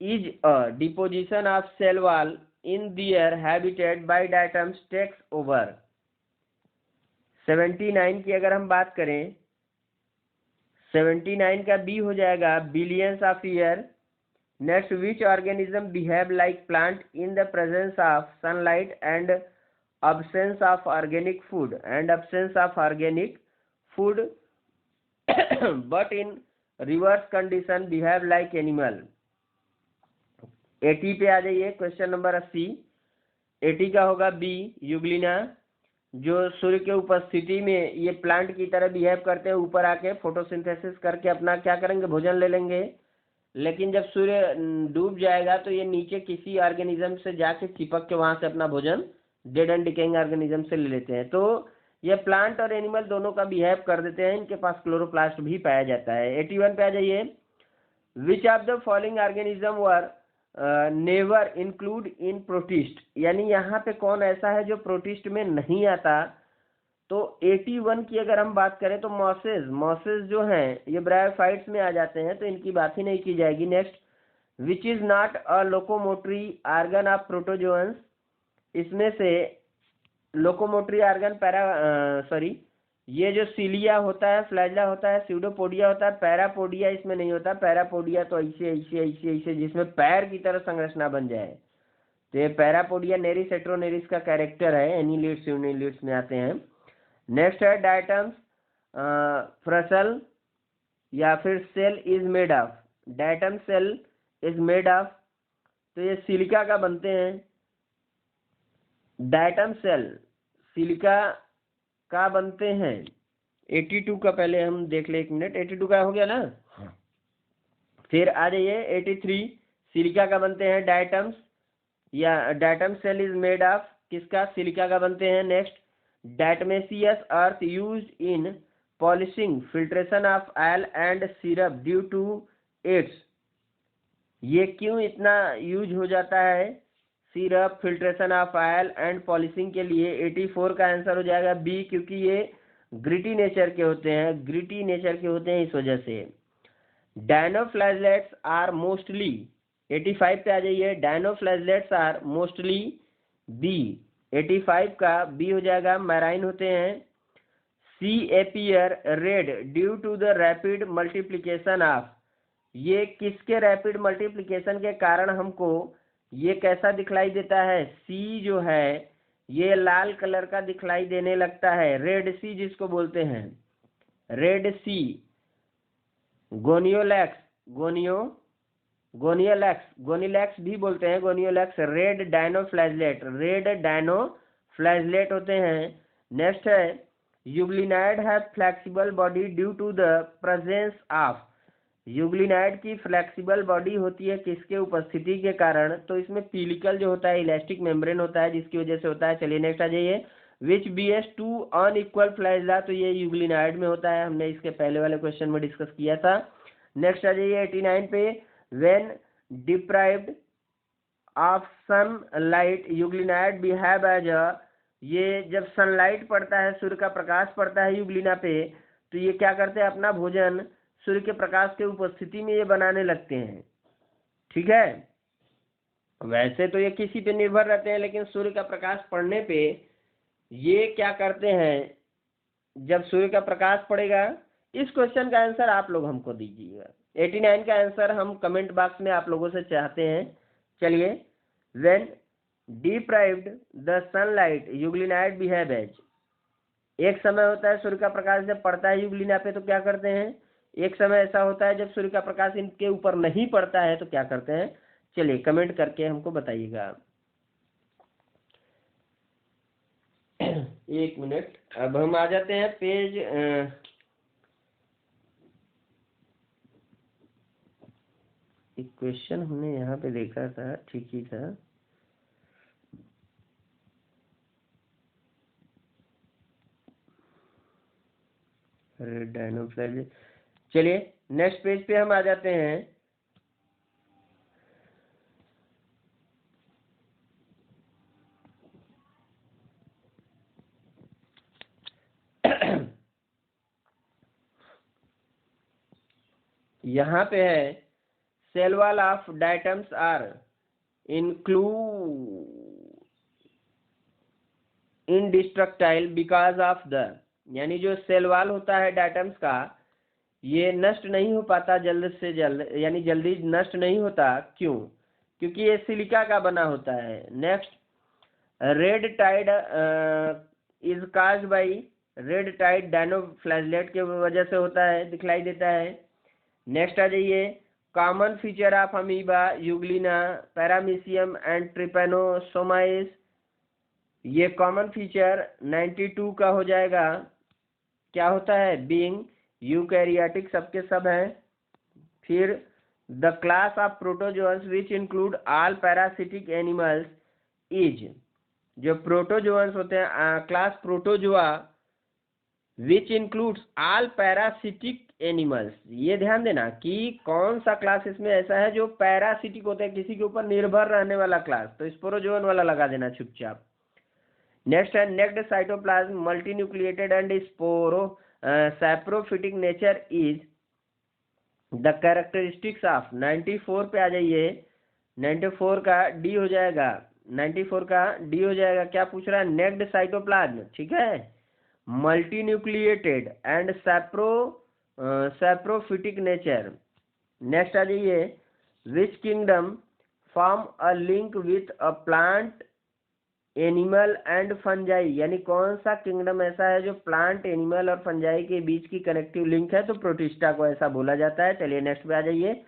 is a deposition of cell wall in their habitat by diatoms takes over। 79 की अगर हम बात करें, 79 का बी हो जाएगा, billions of year. Next, which organism behave like plant in the presence of sunlight and absence of organic food but in reverse condition behave like animal। 80 पे आ जाइए, क्वेश्चन नंबर 80। 80 का होगा बी, यूग्लिना, जो सूर्य के उपस्थिति में ये प्लांट की तरह बिहेव करते हैं, ऊपर आके फोटोसिंथेसिस करके अपना क्या करेंगे, भोजन ले लेंगे, लेकिन जब सूर्य डूब जाएगा तो ये नीचे किसी ऑर्गेनिज्म से जाके चिपक के वहां से अपना भोजन डेड एंड डिकेइंग ऑर्गेनिज्म से ले लेते हैं। तो ये प्लांट और एनिमल दोनों का बिहेव कर देते हैं, इनके पास क्लोरोप्लास्ट भी पाया जाता है। 81 पे आ जाइए, which of the following organism were never include in protist, यानी यहाँ पे कौन ऐसा है जो प्रोटिस्ट में नहीं आता। तो 81 की अगर हम बात करें तो मॉसेस जो हैं ये ब्रायोफाइट्स में आ जाते हैं, तो इनकी बात ही नहीं की जाएगी। Next, which is not a locomotory organ of protozoans, इसमें से लोकोमोटरी ऑर्गन ये जो सीलिया होता है, फ्लैजला होता है, स्यूडोपोडिया होता है, पैरापोडिया इसमें नहीं होता। पैरापोडिया तो ऐसे जिसमें पैर की तरह संरचना बन जाए, तो ये पैरापोडिया नेरिस एट्रोनेरिस का कैरेक्टर है, एनिलिड्स यूनिलिड्स में आते हैं। नेक्स्ट है डायटम्स, फ्रसल या फिर cell is made of, diatom cell is made of, तो ये सिलिका का बनते हैं। डायटम सेल सिलिका का बनते हैं। 82 का पहले हम देख ले, 1 मिनट, 82 का हो गया ना। फिर आ जाइए 83, सिलिका का बनते हैं डायटम्स, या diatom cell is made of किसका, सिलिका का बनते हैं। Next, diatomaceous earth used in polishing filtration of oil and syrup due to its, ये क्यों इतना यूज हो जाता है syrup, filtration of oil and polishing के लिए। 84 का आंसर हो जाएगा बी, क्योंकि ये ग्रिटी नेचर के होते हैं, इस वजह से। डायनोफ्लैगेलेट्स आर मोस्टली, 85 पे आ जाइए, डायनोफ्लैगेलेट्स आर मोस्टली बी, 85 का बी हो जाएगा, मैराइन होते हैं। Sea appear red due to the rapid multiplication of, ये किसके रैपिड मल्टीप्लिकेशन के कारण हमको ये कैसा दिखलाई देता है, सी जो है ये लाल कलर का दिखलाई देने लगता है, रेड सी जिसको बोलते हैं, रेड सी। गोनियोलैक्स, गोनियोलैक्स भी बोलते हैं, gonyaulax, red dinoflagellate, red dinoflagellate होते हैं। नेक्स्ट है यूग्लिनाइड है flexible body due to the presence of, euglenoid की फ्लेक्सिबल बॉडी होती है किसके उपस्थिति के कारण, तो इसमें पीलिकल जो होता है इलास्टिक मेम्ब्रेन होता है जिसकी वजह से होता है। चलिए नेक्स्ट आ जाइए, विच BH2 अनइक्वल फ्लैजला, तो ये यूग्लिनाइड में होता है, हमने इसके पहले वाले क्वेश्चन में डिस्कस किया था। नेक्स्ट आ जाइए 89 पे, when deprived of sunlight euglenoid behave as a, ये जब सनलाइट पड़ता है, सूर्य का प्रकाश पड़ता है यूग्लिना पे, तो ये क्या करते हैं, अपना भोजन सूर्य के प्रकाश के उपस्थिति में ये बनाने लगते हैं। ठीक है, वैसे तो ये किसी पे निर्भर रहते हैं, लेकिन सूर्य का प्रकाश पड़ने पे ये क्या करते हैं, जब सूर्य का प्रकाश पड़ेगा, इस क्वेश्चन का आंसर आप लोग हमको दीजिएगा। 89 का आंसर हम कमेंट बॉक्स में आप लोगों से चाहते हैं। चलिए, when deprived the sunlight euglenoid behave as, एक समय होता है सूर्य का प्रकाश जब पड़ता है यूग्लिना पे तो क्या करते हैं, एक समय ऐसा होता है जब सूर्य का प्रकाश इनके ऊपर नहीं पड़ता है तो क्या करते हैं। चलिए कमेंट करके हमको बताइएगा। एक मिनट, अब हम आ जाते हैं पेज एक क्वेश्चन हमने यहाँ पे देखा था, ठीक ही था। अरे डायनोफ्लाइज, चलिए नेक्स्ट पेज पे हम आ जाते हैं। यहाँ पे है cell wall of diatoms are indestructible because of the, यानी जो सेल वॉल होता है डायटम्स का ये नष्ट नहीं हो पाता जल्द से जल्द, यानी जल्दी नष्ट नहीं होता, क्यों, क्योंकि ये सिलिका का बना होता है। Next, red tide is caused by, red tide dinoflagellate के वजह से होता है, दिखलाई देता है। नेक्स्ट आ जाइए, common feature of amoeba euglena paramecium and trypanosomes, ये कॉमन फीचर 92 का हो जाएगा। क्या होता है, बीइंग यूकैरियोटिक, सबके सब हैं। फिर the class of protozoans which include all parasitic animals is, जो प्रोटोजोअन्स होते हैं class protozoa which includes all parasitic animals, ये ध्यान देना कि कौन सा क्लास इसमें ऐसा है जो पैरासिटिक होता है, किसी के ऊपर निर्भर रहने वाला क्लास, तो स्पोरोजोअन वाला लगा देना चुपचाप। नेक्स्ट है naked cytoplasm multinucleated and spore saprophytic nature is the characteristics of, 94 पे आ जाइए, 94 का डी हो जाएगा, 94 का डी हो जाएगा। क्या पूछ रहा है, नेक्ड साइटोप्लाज्म, ठीक है, multinucleated and saprophytic nature. Next आ जाइए, which kingdom form a link with a plant animal and fungi, यानी कौन सा किंगडम ऐसा है जो प्लांट एनिमल और फंजाई के बीच की कनेक्टिव लिंक है, तो प्रोटिस्टा को ऐसा बोला जाता है। चलिए नेक्स्ट पे आ जाइए,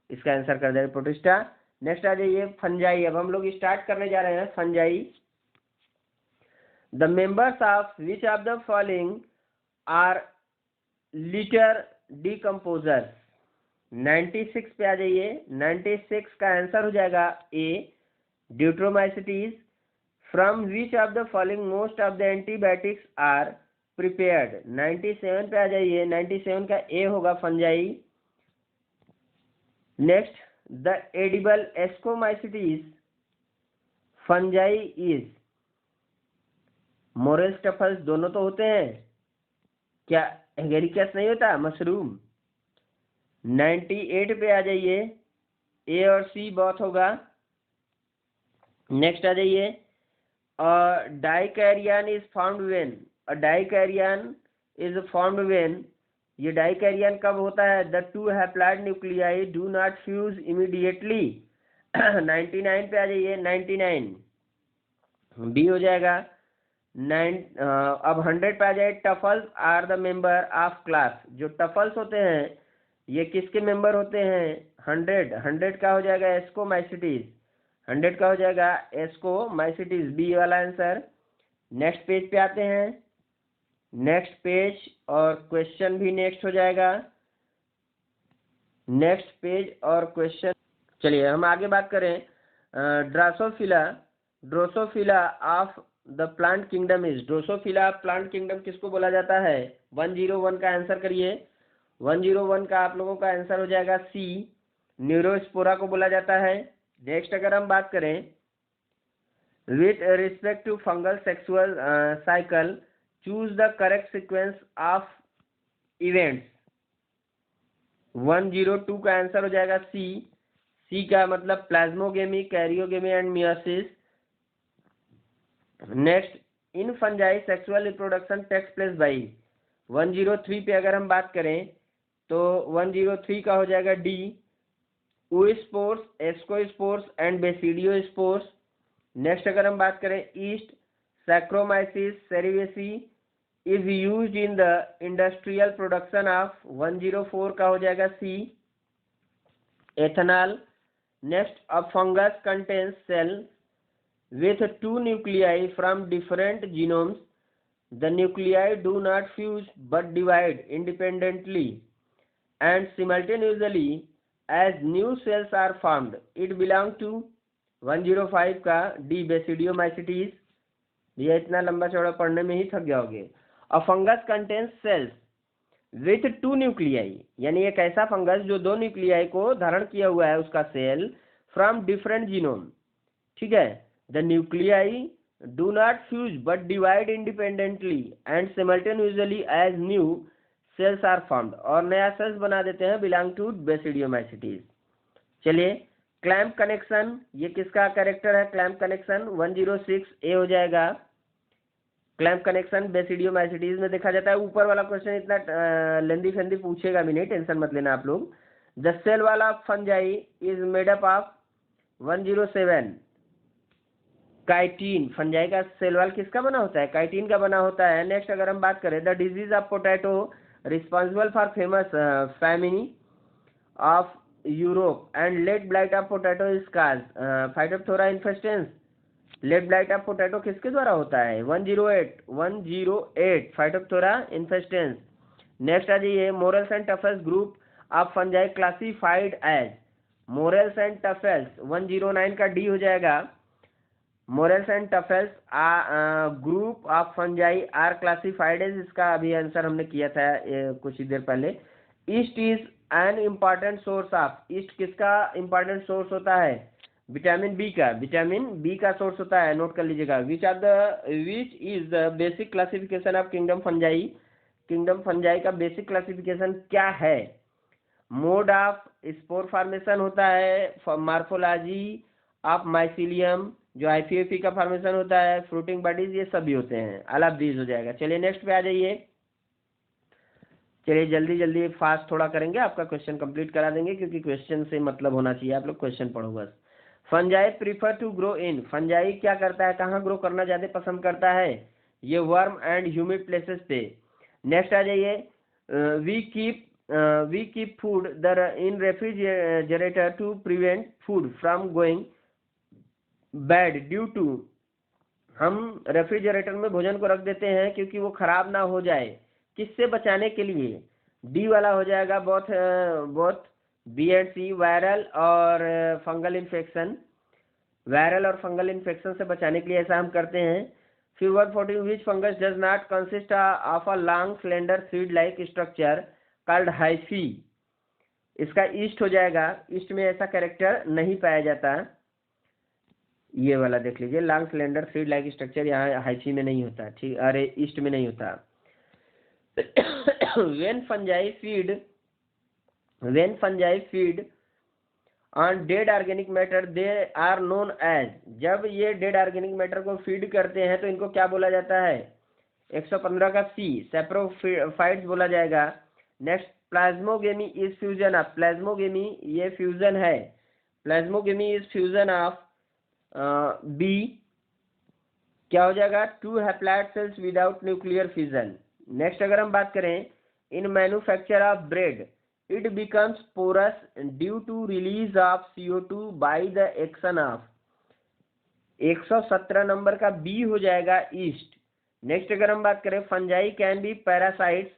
इसका आंसर कर देंगे प्रोटिस्टा। नेक्स्ट आ जाइए फंजाई, अब हम लोग स्टार्ट करने जा रहे हैं fungi. The members of which of the following are litter decomposers, 96 पे आ जाइए, 96 का आंसर हो जाएगा A, deuteromycetes. From which of the following most of the antibiotics are prepared, 97 पे आ जाइए, 97 का ए होगा fungi. Next, the edible ascomycetes fungi is, morels truffles दोनों तो होते हैं, क्या एगेरिकस नहीं होता, मशरूम। 98 पे आ जाइए, ए और सी बहुत होगा। नेक्स्ट आ जाइए, dikaryon is found when, dikaryon is found when, ये डाइकैरियन कब होता है, the two haploid nuclei do not fuse immediately 99 पे आ जाइए, 99 बी हो जाएगा। अब 100 पे आ जाए, truffles are the member of class. जो टफल्स होते हैं ये किसके मेंबर होते हैं? 100 का हो जाएगा एस्कोमाइसिटीज, 100 का हो जाएगा एस्कोमाइसिटीज, बी वाला आंसर। नेक्स्ट पेज पे आते हैं, नेक्स्ट पेज, और क्वेश्चन भी नेक्स्ट हो जाएगा, नेक्स्ट पेज और क्वेश्चन। चलिए हम आगे बात करें। Drosophila, Drosophila of the plant kingdom is, Drosophila plant kingdom किसको बोला जाता है? 101 का आंसर करिए। 101 का आप लोगों का आंसर हो जाएगा सी, न्यूरोस्पोरा को बोला जाता है। नेक्स्ट अगर हम बात करें, with respect to fungal sexual cycle choose the correct sequence of events. 102 का आंसर हो जाएगा सी, सी का मतलब plasmogamy, karyogamy and meiosis. Next, in fungi sexual reproduction takes place by. 103 पे अगर हम बात करें तो 103 का हो जाएगा D, oospores, ascospores and basidiospores. Next अगर हम बात करें yeast, saccharomyces cerevisiae is used in the industrial production of. 104 का हो जाएगा C, ethanol. Next, a fungus contains cell with two nuclei from different genomes. The nuclei do not fuse but divide independently and simultaneously as new cells are formed. It belongs to 105 का D, basidiomycetes. ये इतना लंबा चौड़ा पढ़ने में ही थक जाओगे। A fungus contains cells with two nuclei, यानी एक ऐसा फंगस जो दो न्यूक्लियाई को धारण किया हुआ है उसका सेल, फ्रॉम डिफरेंट जीनोम। ठीक है, the nuclei do not fuse but divide independently and simultaneously as new cells are formed, और नया सेल्स बना देते हैं, belong to बेसिडियोमाइसिटीज। चलिए, क्लैम्प कनेक्शन, ये किसका कैरेक्टर है? क्लैम्प कनेक्शन 106 ए हो जाएगा। क्लैम्प कनेक्शन बेसिडियोमाइसिटीज में देखा जाता है। ऊपर वाला क्वेश्चन इतना लेंदी फेंदी पूछेगा भी नहीं, टेंशन मत लेना आप लोग। द सेल वाला fungi is made up of. 107, chitin, fungi का सेल वाल किसका बना होता है? काइटिन का बना होता है। नेक्स्ट अगर हम बात करें, the disease of potato responsible for famous famine of Europe and late blight of potato is cause. Phytophthora infestans. Late blight of potato किसके द्वारा होता है? 108 फाइटोप्थोरा इन्फेस्टेंस। नेक्स्ट आ जाइए, morels and truffles group of fungi classified as. Morels and truffles 109 का D हो जाएगा। Morels and truffles group of fungi are classified as, इसका अभी आंसर हमने किया था कुछ ही देर पहले। East is an important source of, east किसका इम्पॉर्टेंट सोर्स होता है? विटामिन बी का, विटामिन बी का सोर्स होता है, नोट कर लीजिएगा। Which is the basic classification of kingdom fungi. Kingdom fungi का बेसिक क्लासिफिकेशन क्या है? मोड ऑफ स्पोर फॉर्मेशन होता है, मार्फोलॉजी ऑफ माइसिलियम, जो आईपीएफई का फॉर्मेशन होता है, फ्रूटिंग बॉडीज, ये सभी होते हैं। ऑल ऑफ दीज हो जाएगा। चलिए नेक्स्ट पे आ जाइए। चलिए जल्दी जल्दी फास्ट थोड़ा करेंगे, आपका क्वेश्चन कंप्लीट करा देंगे, क्योंकि क्वेश्चन से मतलब होना चाहिए, आप लोग क्वेश्चन पढ़ो बस। Fungi prefer to grow in, fungi क्या करता है, कहाँ ग्रो करना ज्यादा पसंद करता है? ये वर्म एंड ह्यूमिड प्लेसेस पे। नेक्स्ट आ जाइए, we keep food in refrigerator to prevent food from going bad due to, हम रेफ्रिजरेटर में भोजन को रख देते हैं क्योंकि वो खराब ना हो जाए, किससे बचाने के लिए? डी वाला हो जाएगा, both B and C, viral और फंगल इन्फेक्शन, वायरल और फंगल इन्फेक्शन से बचाने के लिए ऐसा हम करते हैं। फिर 114, which fungus does not consist of a long slender seed like structure called hyphae, इसका ईस्ट हो जाएगा। ईस्ट में ऐसा कैरेक्टर नहीं पाया जाता। ये वाला देख लीजिए, long cylinder seed like structure यहाँ हाइफी में नहीं होता, ठीक, अरे ईस्ट में नहीं होता। when fungi feed on dead organic matter they are known as, जब ये डेड ऑर्गेनिक मैटर को फीड करते हैं तो इनको क्या बोला जाता है? 115 का सी, सैप्रोफाइट्स बोला जाएगा। Next, plasmogamy is fusion of, plasmogamy ये फ्यूजन है, plasmogamy is fusion of B, क्या हो जाएगा, 2 haploid cells without nuclear fission. Next अगर हम बात करें, in manufacture of bread it becomes porous due to release of CO2 by the action of, 117 number का बी हो जाएगा ईस्ट। नेक्स्ट अगर हम बात करें, fungi can be parasites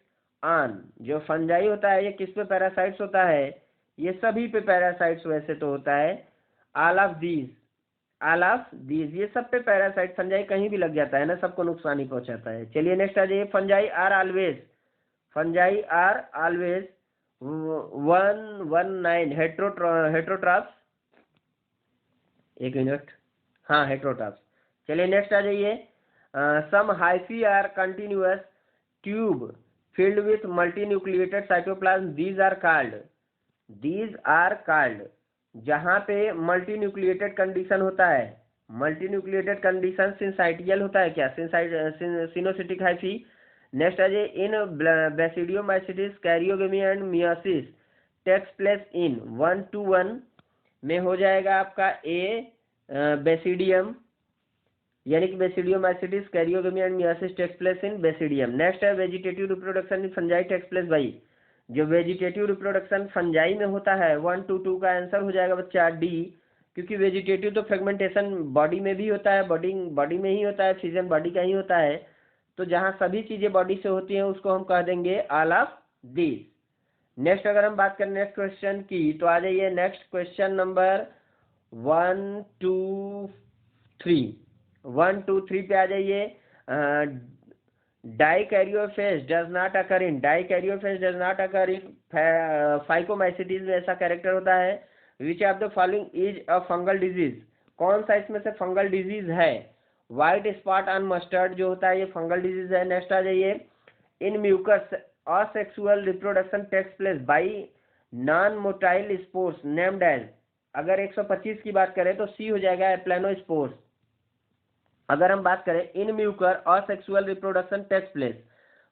on, जो फंजाई होता है ये किस पे पैरासाइट्स होता है, ये सभी पे पैरासाइट्स वैसे तो होता है, ऑल ऑफ दीज ये सब पे पैरासाइट, फंजाई कहीं भी लग जाता है ना, सबको नुकसान ही पहुंचाता है। चलिए नेक्स्ट आ जाइए, फंजाई आर ऑलवेज 119 हेट्रोट्राफ्स, एक मिनट, हाँ हेट्रोट्राफ्स। चलिए नेक्स्ट आ जाइए, some hyphae are continuous tube filled with multinucleated cytoplasm, these are called, जहाँ पे मल्टीन्यूक्लिएटेड कंडीशन होता है, मल्टीन्यूक्लिएटेड कंडीशन सिंसाइटियल होता है क्या, सिनोसिटिक हाइफी। नेक्स्ट आ जाइए, in basidiomycetes karyogamy and meiosis takes place in 1 to 1 में हो जाएगा आपका ए बेसिडियम, यानी कि basidiomycetes karyogamy and meiosis takes place in basidium. Next है vegetative reproduction in fungi takes place भाई, जो वेजिटेटिव रिप्रोडक्शन फंजाई में होता है 1 to 2 का आंसर हो जाएगा बच्चा डी, क्योंकि वेजिटेटिव तो फ्रेगमेंटेशन बॉडी में भी होता है, बॉडी में ही होता है, फिजन बॉडी का ही होता है, तो जहाँ सभी चीजें बॉडी से होती हैं उसको हम कह देंगे ऑल ऑफ दीज। नेक्स्ट अगर हम बात करें नेक्स्ट क्वेश्चन की, तो आ जाइए नेक्स्ट क्वेश्चन नंबर 1 2 3 पे आ जाइए। Dikaryophase does not occur in phycomycetes में ऐसा कैरेक्टर होता है, which of the following is a fungal disease, कौन सा इसमें से फंगल डिजीज है, व्हाइट स्पॉट ऑन मस्टर्ड जो होता है ये फंगल डिजीज है। नेक्स्ट आ जाइए, in mucus asexual reproduction takes place by non motile spores named as, अगर 125 की बात करें तो सी हो जाएगा एप्लेनोस्पोर्स। अगर हम बात करें, in mucor asexual reproduction takes place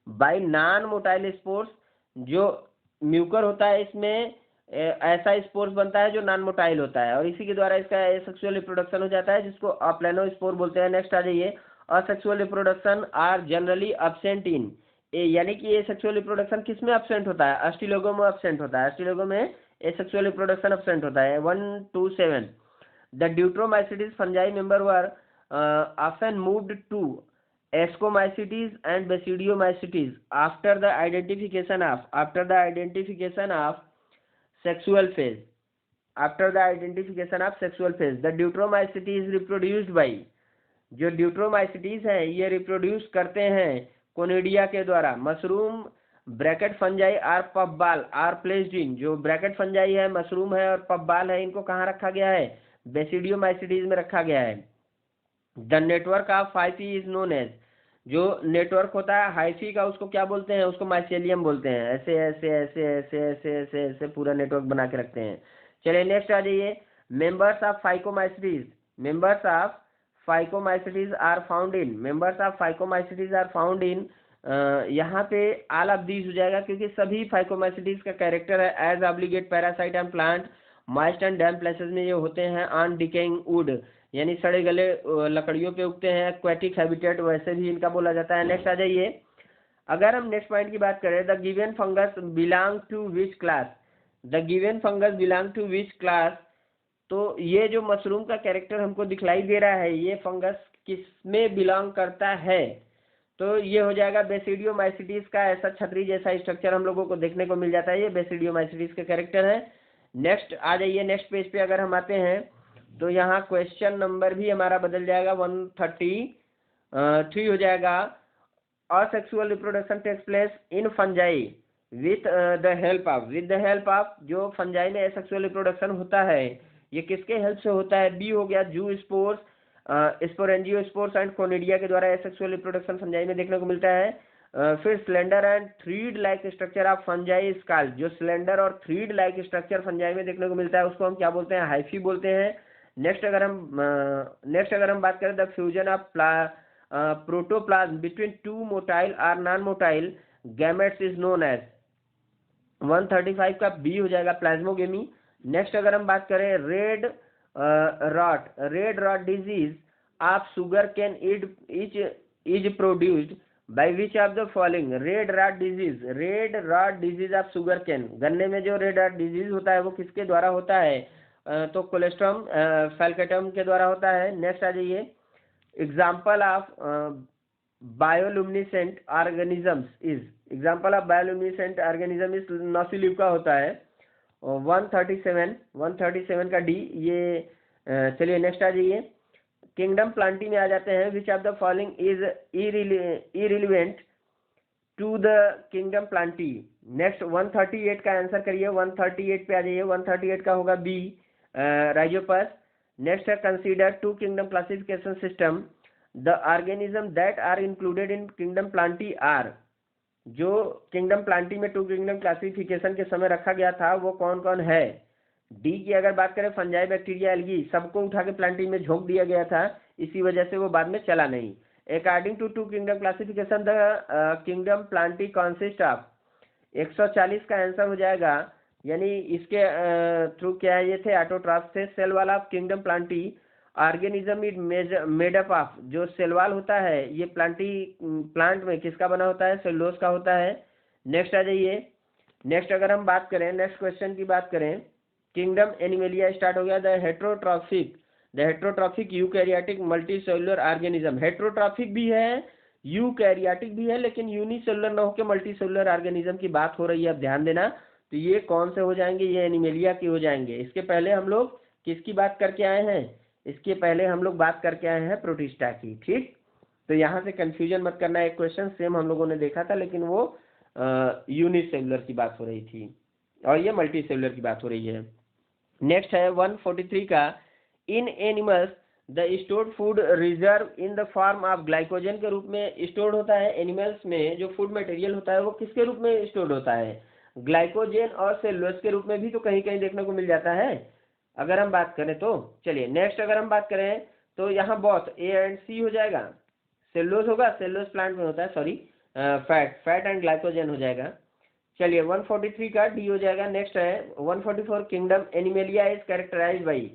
by non motile spores, जो म्यूकर होता है इसमें ऐसा स्पोर्स बनता है जो नॉन मोटाइल होता है और इसी के द्वारा इसका एसेक्सुअल रिप्रोडक्शन हो जाता है, जिसको अप्लेनोस्पोर बोलते हैं। नेक्स्ट आ जाइए, asexual reproduction are generally absent in, यानी कि एसेक्सुअल रिप्रोडक्शन किस में अब्सेंट होता है, अस्टिलोगो में अब्सेंट होता है, अस्टिलोगो में एसेक्सुअल रिप्रोडक्शन अब्सेंट होता है। 1 to 7 the deuteromycetes fungi member were often moved to ascomycetes and basidiomycetes after the identification of sexual phase, the deuteromycetes reproduced by, जो ड्यूट्रोमाइसिटीज है ये रिप्रोड्यूस करते हैं कोनिडिया के द्वारा, mushroom bracket fungi are puffball are placed in, जो bracket fungi है, mushroom है और पफबाल है, इनको कहाँ रखा गया है, बेसिडियोमाइसिटीज में रखा गया है। The network of hyphae is known as, जो नेटवर्क होता है हाइफी का उसको क्या बोलते हैं, उसको माइसेलियम बोलते हैं, ऐसे ऐसे ऐसे ऐसे ऐसे ऐसे ऐसे पूरा नेटवर्क बना के रखते हैं। चलिए नेक्स्ट आ जाइए, members of phycomycetes are found in, यहाँ पे ऑल ऑफ दीज हो जाएगा क्योंकि सभी फाइकोमाइसिटीज का कैरेक्टर है as obligate parasite and plant moist and damp places में ये होते हैं, ऑन डिकेइंग वुड यानी सड़े गले लकड़ियों पे उगते हैं, एक्वेटिक हैबिटेट वैसे भी इनका बोला जाता है। नेक्स्ट आ जाइए, अगर हम नेक्स्ट पॉइंट की बात करें, the given fungus belong to which class, तो ये जो मशरूम का कैरेक्टर हमको दिखलाई दे रहा है ये फंगस किस में बिलोंग करता है, तो ये हो जाएगा बेसिडियोमाइसिटीज का, ऐसा छतरी जैसा स्ट्रक्चर हम लोगों को देखने को मिल जाता है, ये बेसिडियोमाइसिटीज का कैरेक्टर है। नेक्स्ट आ जाइए, नेक्स्ट पेज पे अगर हम आते हैं तो यहाँ क्वेश्चन नंबर भी हमारा बदल जाएगा, 133 हो जाएगा। Asexual reproduction takes place in fungi with the help of, जो फंजाई में एसेक्सुअल रिप्रोडक्शन होता है ये किसके हेल्प से होता है, बी हो गया, जू स्पोर्स, स्पोरेंजियोस्पोर्स एंड कोनिडिया के द्वारा एसेक्सुअल रिप्रोडक्शन फंजाई में देखने को मिलता है। फिर slender and thread like structure of fungi scale, जो स्लेंडर और थ्रीड लाइक स्ट्रक्चर फंजाई में देखने को मिलता है उसको हम क्या बोलते हैं, हाइफी बोलते हैं। नेक्स्ट अगर हम बात करें, the fusion of protoplasm between 2 motile और non motile gametes is known as, 135 का बी हो जाएगा प्लाज्मोगेमी। नेक्स्ट अगर हम बात करें red rot disease of sugarcane is produced by which of the following. Red rot disease of sugarcane, गन्ने में जो रेड रॉट डिजीज होता है वो किसके द्वारा होता है? तो कोलेस्ट्रॉम फैल्केटम के द्वारा होता है। नेक्स्ट आ जाइए, example of bioluminescent organisms is, example of bioluminescent organism is noctiluca होता है। 137 का डी ये। चलिए नेक्स्ट आ जाइए, किंगडम प्लांटी में आ जाते हैं। Which of the following is irrelevant to the kingdom plantae. Next 138 का आंसर करिए, 138 पे आ जाइए। 138 का होगा बी, राइजोपस। नेक्स्ट है, consider two kingdom classification system, the organism that are included in kingdom plantae are. जो किंगडम प्लांटी में टू किंगडम क्लासिफिकेशन के समय रखा गया था वो कौन कौन है? डी की अगर बात करें, फंजाई, बैक्टीरिया, एल्गी, सबको उठा के प्लांटी में झोंक दिया गया था, इसी वजह से वो बाद में चला नहीं। According to two kingdom classification the kingdom plantae consist of, 140 का आंसर हो जाएगा। यानी इसके थ्रू क्या है, ये थे ऑटोट्रॉफ थे। सेल वाला kingdom Plantae organism is made up of, जो सेलवाल होता है ये प्लांट में किसका बना होता है? सेलुलोज का होता है। नेक्स्ट आ जाइए, नेक्स्ट अगर हम बात करें, नेक्स्ट क्वेश्चन की बात करें, किंगडम एनिमेलिया स्टार्ट हो गया। The heterotrophic eukaryotic multicellular organism, heterotrophic भी है, यूकैरियोटिक भी है, लेकिन यूनिसेलुलर ना होकर मल्टीसेलुलर ऑर्गेनिज्म की बात हो रही है। अब ध्यान देना, तो ये कौन से हो जाएंगे? ये एनिमेलिया के हो जाएंगे। इसके पहले हम लोग किसकी बात करके आए हैं? इसके पहले हम लोग बात करके आए हैं प्रोटिस्टा की। ठीक, तो यहाँ से कंफ्यूजन मत करना, एक क्वेश्चन सेम हम लोगों ने देखा था, लेकिन वो यूनिसेलुलर की बात हो रही थी और ये मल्टीसेलुलर की बात हो रही है। नेक्स्ट है 143 का, in animals the stored food reserve in the form of glycogen के रूप में स्टोर्ड होता है। एनिमल्स में जो फूड मटेरियल होता है वो किसके रूप में स्टोर्ड होता है? ग्लाइकोजन और सेलुलोज के रूप में भी तो कहीं कहीं देखने को मिल जाता है अगर हम बात करें तो। चलिए नेक्स्ट अगर हम बात करें तो यहाँ बहुत ए एंड सी हो जाएगा। सेलुलोज होगा, सेलुलोज प्लांट में होता है, सॉरी, फैट एंड ग्लाइकोजन हो जाएगा। चलिए 143 का डी हो जाएगा। नेक्स्ट है 144, kingdom animalia is characterised by,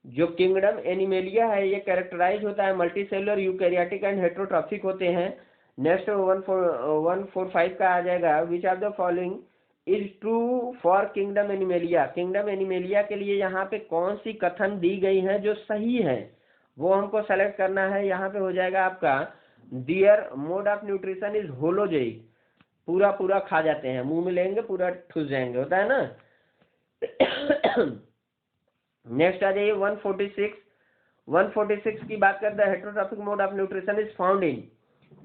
जो किंगडम एनिमेलिया है ये कैरेक्टराइज होता है मल्टीसेलुलर, यूकैरियोटिक एंड हेट्रोट्रॉफिक होते हैं। नेक्स्ट 145 का आ जाएगा, which of the following is true for kingdom animalia. Kingdom animalia के लिए यहाँ पे कौन सी कथन दी गई है जो सही है, वो हमको सेलेक्ट करना है। यहाँ पे हो जाएगा आपका, दियर मोड ऑफ न्यूट्रिशन इज होलोजेइक, पूरा पूरा खा जाते हैं, मुंह में लेंगे पूरा ठुस जाएंगे, होता है ना। नेक्स्ट आ जाइए 146 की बात करते हैं, heterotrophic mode of nutrition is found in,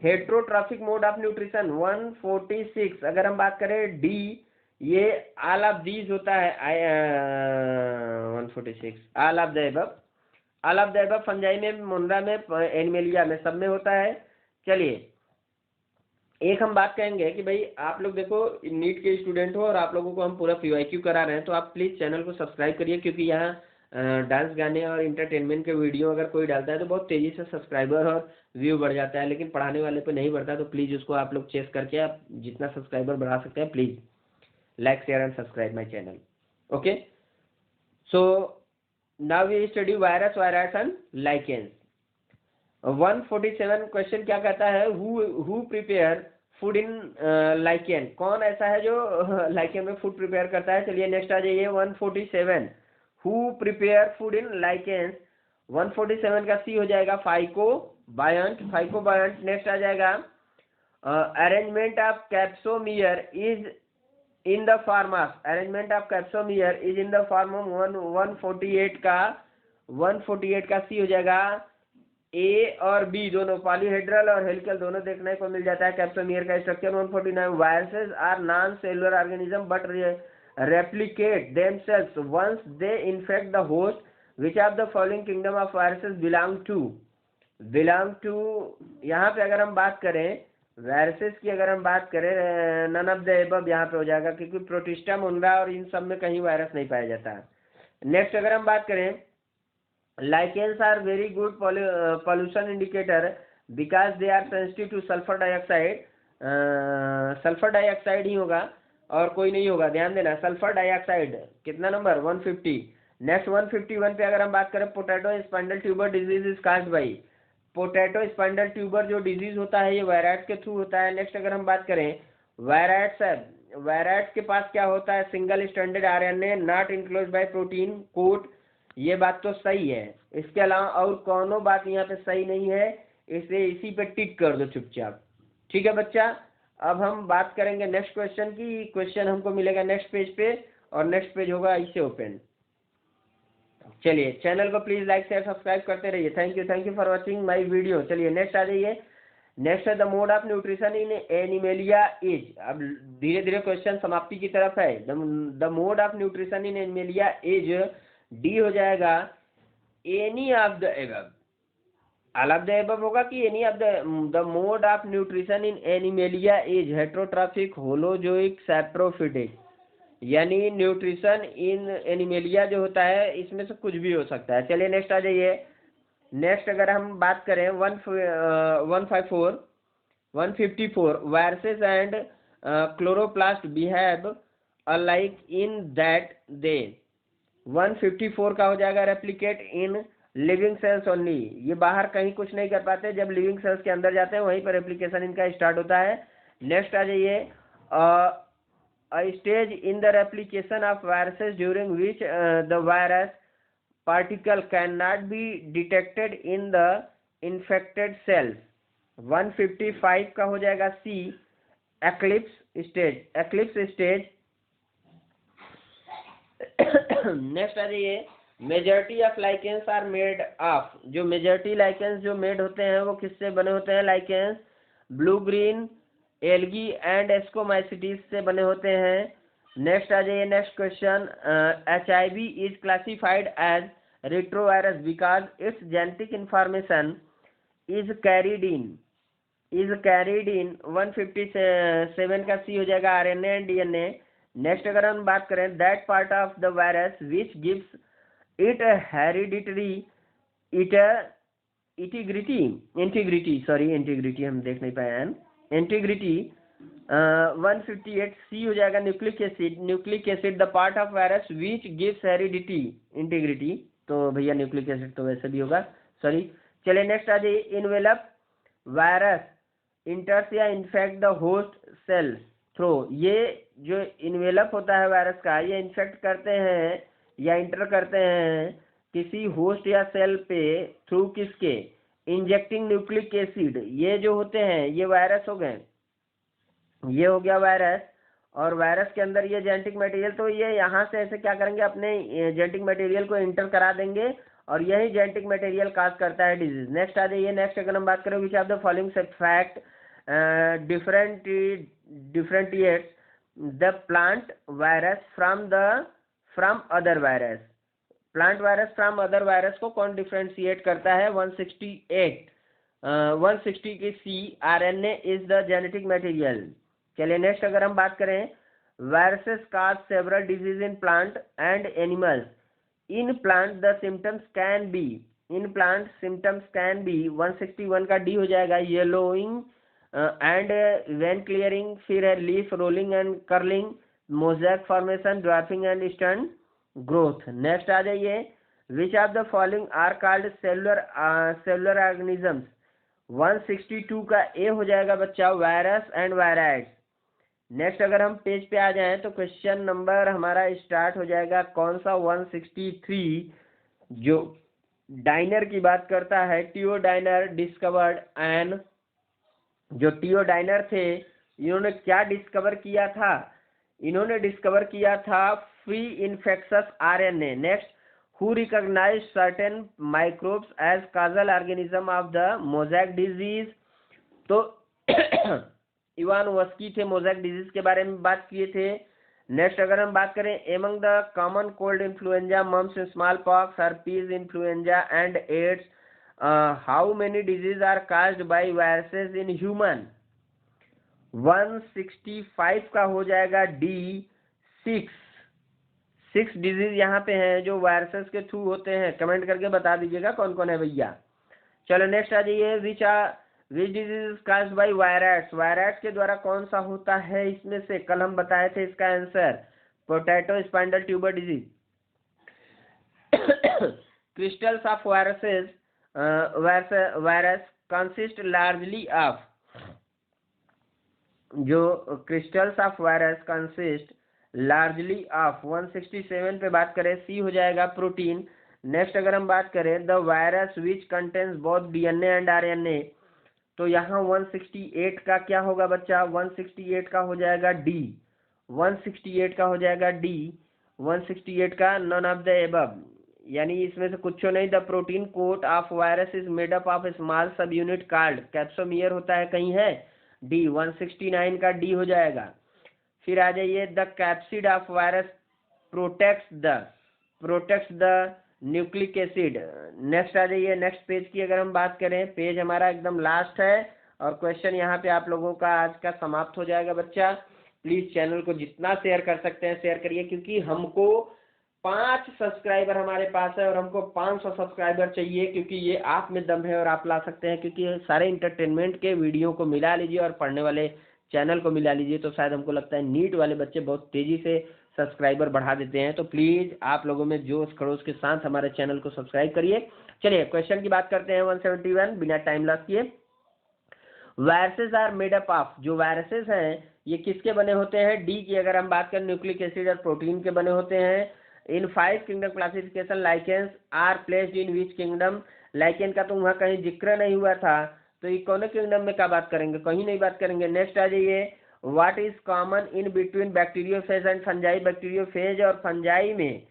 heterotrophic mode of nutrition 146 अगर हम बात करें डी, ये ऑल ऑफ दीज होता है। 146 all of the above, all of the above fungi में, मुंडा में, एनिमेलिया में, सब में होता है। चलिए एक हम बात कहेंगे कि भाई आप लोग देखो नीट के स्टूडेंट हो और आप लोगों को हम पूरा पीवाईक्यू करा रहे हैं, तो आप प्लीज़ चैनल को सब्सक्राइब करिए, क्योंकि यहाँ डांस, गाने और इंटरटेनमेंट के वीडियो अगर कोई डालता है तो बहुत तेज़ी से सब्सक्राइबर और व्यू बढ़ जाता है, लेकिन पढ़ाने वाले पे नहीं बढ़ता। तो प्लीज़ उसको आप लोग चेस करके आप जितना सब्सक्राइबर बढ़ा सकते हैं, please like, share and subscribe my channel. Okay, so now we study virus and lichens. 147 question क्या कहता है, who prepare food in lichen, कौन ऐसा है जो लाइकेन में फूड प्रिपेयर करता है। चलिए नेक्स्ट आ जाइए 147, who prepare food in lichen. 147 का सी हो जाएगा, फाइकोबायंट। नेक्स्ट आ जाएगा, arrangement of capsomere is in the form of, arrangement of capsomere is in the form of 148 का सी हो जाएगा। ए और बी दोनों, पॉलीहेड्रल और हेलिकल दोनों देखने को मिल जाता है कैप्सोमियर का structure. 149, viruses are non cellular organism but replicate themselves once they infect the host, which of the following kingdom of viruses belong to. यहाँ पे अगर हम बात करें वायरसेस की, अगर हम बात करें नन ऑफ द एबव यहाँ पे हो जाएगा, क्योंकि प्रोटिस्टा, मुंडा और इन सब में कहीं वायरस नहीं पाया जाता है। नेक्स्ट अगर हम बात करें, lichens are very good pollution indicator because they are sensitive to sulfur dioxide, sulphur dioxide ही होगा। और कोई नहीं होगा, ध्यान देना। सल्फर डाइऑक्साइड कितना नंबर 150। नेक्स्ट 151 पे अगर हम बात करें, potato spindle tuber disease is caused by. Potato spindle tuber जो डिजीज होता है ये वायराइड्स के थ्रू होता है। नेक्स्ट अगर हम बात करें वायराइड्स है, वायराइड्स के पास क्या होता है, single stranded RNA not enclosed by protein coat. ये बात तो सही है, इसके अलावा और कौनो बात यहाँ पे सही नहीं है, इसे इसी पे टिक कर दो चुपचाप। ठीक है बच्चा, अब हम बात करेंगे नेक्स्ट क्वेश्चन की। क्वेश्चन हमको मिलेगा नेक्स्ट पेज पे, और नेक्स्ट पेज होगा इसे ओपन। चलिए चैनल को प्लीज लाइक शेयर सब्सक्राइब करते रहिए। Thank you for watching my video. चलिए नेक्स्ट आ जाइए। नेक्स्ट है the mode of nutrition in animalia is. अब धीरे धीरे क्वेश्चन समाप्ति की तरफ है। The mode of nutrition in animalia is, D हो जाएगा any of the above. All of the above होगा कि any of the mode of nutrition in animalia is heterotrophic holozoic saprophytic. यानी न्यूट्रिशन इन एनिमेलिया जो होता है इसमें से कुछ भी हो सकता है। चलिए नेक्स्ट आ जाइए। नेक्स्ट अगर हम बात करें 154 viruses and chloroplast behave alike in that they. 154 का हो जाएगा replicate in living cells only. ये बाहर कहीं कुछ नहीं कर पाते, जब लिविंग सेल्स के अंदर जाते हैं वहीं पर रेप्लिकेशन इनका स्टार्ट होता है। नेक्स्ट आ जाइए a stage in the replication of viruses during which the virus particle cannot be detected in the infected cells। 155 का हो जाएगा C eclipse stage. Eclipse stage. Next आ जाइए majority of lichens are made of. जो majority lichens जो made होते हैं वो किससे बने होते हैं, lichens blue green algae and ascomycetes से बने होते हैं। नेक्स्ट आ जाइए next question. HIV is classified as retrovirus because its genetic information is carried in 157 का सी हो जाएगा RNA एंड DNA। नेक्स्ट अगर हम बात करें that part of the virus which gives it hereditary integrity हम देख नहीं पाए हैं। इंटीग्रिटी 158 सी हो जाएगा nucleic acid the part of virus which gives heredity integrity. तो भैया न्यूक्लिक एसिड तो वैसे भी होगा, सॉरी। चलिए नेक्स्ट आ जाइए इनवेलप वायरस इंटर्स या infect the host cell through. ये जो इनवेलप होता है वायरस का, ये इन्फेक्ट करते हैं या इंटर करते हैं किसी होस्ट या सेल पे थ्रू किसके, इंजेक्टिंग न्यूक्लिक एसिड। ये जो होते हैं ये वायरस हो गए, ये हो गया वायरस। और वायरस के अंदर ये जेनेटिक मटेरियल, तो ये यहाँ से ऐसे क्या करेंगे, अपने जेनेटिक मटेरियल को इंटर करा देंगे और यही जेनेटिक मटेरियल काज करता है डिजीज। नेक्स्ट आ जाइए। नेक्स्ट अगर हम बात करें which of the following fact differentiates the plant virus from other virus. Plant virus from other virus को कौन डिफ्रेंशिएट करता है, 160 की C RNA is the genetic material. चलिए नेक्स्ट अगर हम बात करें viruses cause several disease in plant and animals. In plant the symptoms can be 161 का डी हो जाएगा येलोइंग एंड वेन क्लियरिंग, फिर है leaf rolling and curling, mosaic formation, dwarfing and stern growth. Next आ जाइए which of the following are called cellular organisms. 162 का A हो जाएगा बच्चा वायरस एंड वायराइड्स। नेक्स्ट अगर हम पेज पे आ जाएं तो क्वेश्चन नंबर हमारा स्टार्ट हो जाएगा कौन सा, 163, जो डाइनर की बात करता है। टीओ डाइनर डिस्कवर्ड एंड, जो टीओ डाइनर थे इन्होंने क्या डिस्कवर किया था, इन्होंने डिस्कवर किया था free infectious RNA। Next who recognized certain microbes as causal organism of the mosaic disease. तो इवानोव्स्की थे, मोज़ेक डिजीज के बारे में बात किए थे। नेक्स्ट अगर हम बात करें among the common cold influenza, mumps, smallpox, herpes influenza and AIDS, how many disease are caused by viruses in human. 165 का हो जाएगा डी 6 डिजीज यहाँ पे हैं जो वायरसेस के थ्रू होते हैं। कमेंट करके बता दीजिएगा कौन कौन है भैया। चलो नेक्स्ट आ जाइए which disease is caused by virus, virus के द्वारा कौन सा होता है इसमें से? कल हम बताए थे इसका answer, potato spindle tuber disease. Crystals of viruses, virus consist largely of, जो crystals of virus consist largely of, 167 पे बात करें सी हो जाएगा प्रोटीन। नेक्स्ट अगर हम बात करें the virus which contains both DNA and RNA, तो यहाँ 168 का क्या होगा बच्चा? 168 का हो जाएगा डी, 168 का हो जाएगा डी, 168 का नन ऑफ द एबव, यानी इसमें से कुछ नहीं। The protein coat of virus is made up of small subunit called capsomere होता है, कहीं है डी, 169 का डी हो जाएगा। फिर आ जाइए the capsid of virus protects the nucleic acid. Next आ जाइए, नेक्स्ट पेज की अगर हम बात करें, पेज हमारा एकदम लास्ट है और क्वेश्चन यहाँ पे आप लोगों का आज का समाप्त हो जाएगा बच्चा। प्लीज चैनल को जितना शेयर कर सकते हैं शेयर करिए, क्योंकि हमको 5 सब्सक्राइबर हमारे पास है और हमको 500 सब्सक्राइबर चाहिए, क्योंकि ये आप में दम है और आप ला सकते हैं। क्योंकि सारे इंटरटेनमेंट के वीडियो को मिला लीजिए और पढ़ने वाले चैनल को मिला लीजिए, तो शायद हमको लगता है नीट वाले बच्चे बहुत तेजी से सब्सक्राइबर बढ़ा देते हैं। तो प्लीज आप लोगों में जोश खरोश के साथ हमारे चैनल को सब्सक्राइब करिए। चलिए क्वेश्चन की बात करते हैं 171 बिना टाइम लॉस किए। Viruses are made up of, जो वायरसेस हैं ये किसके बने होते हैं? डी की अगर हम बात करें न्यूक्लिक एसिड और प्रोटीन के बने होते हैं। इन 5 kingdom classification lichens are placed in which kingdom, lichen का तो वहाँ कहीं जिक्र नहीं हुआ था, तो ये कौन किंगडम में क्या बात करेंगे? कहीं नहीं बात करेंगे। नेक्स्ट आ जाइए, what is common in between bacteriophage and fungi, bacteriophage और फंजाई में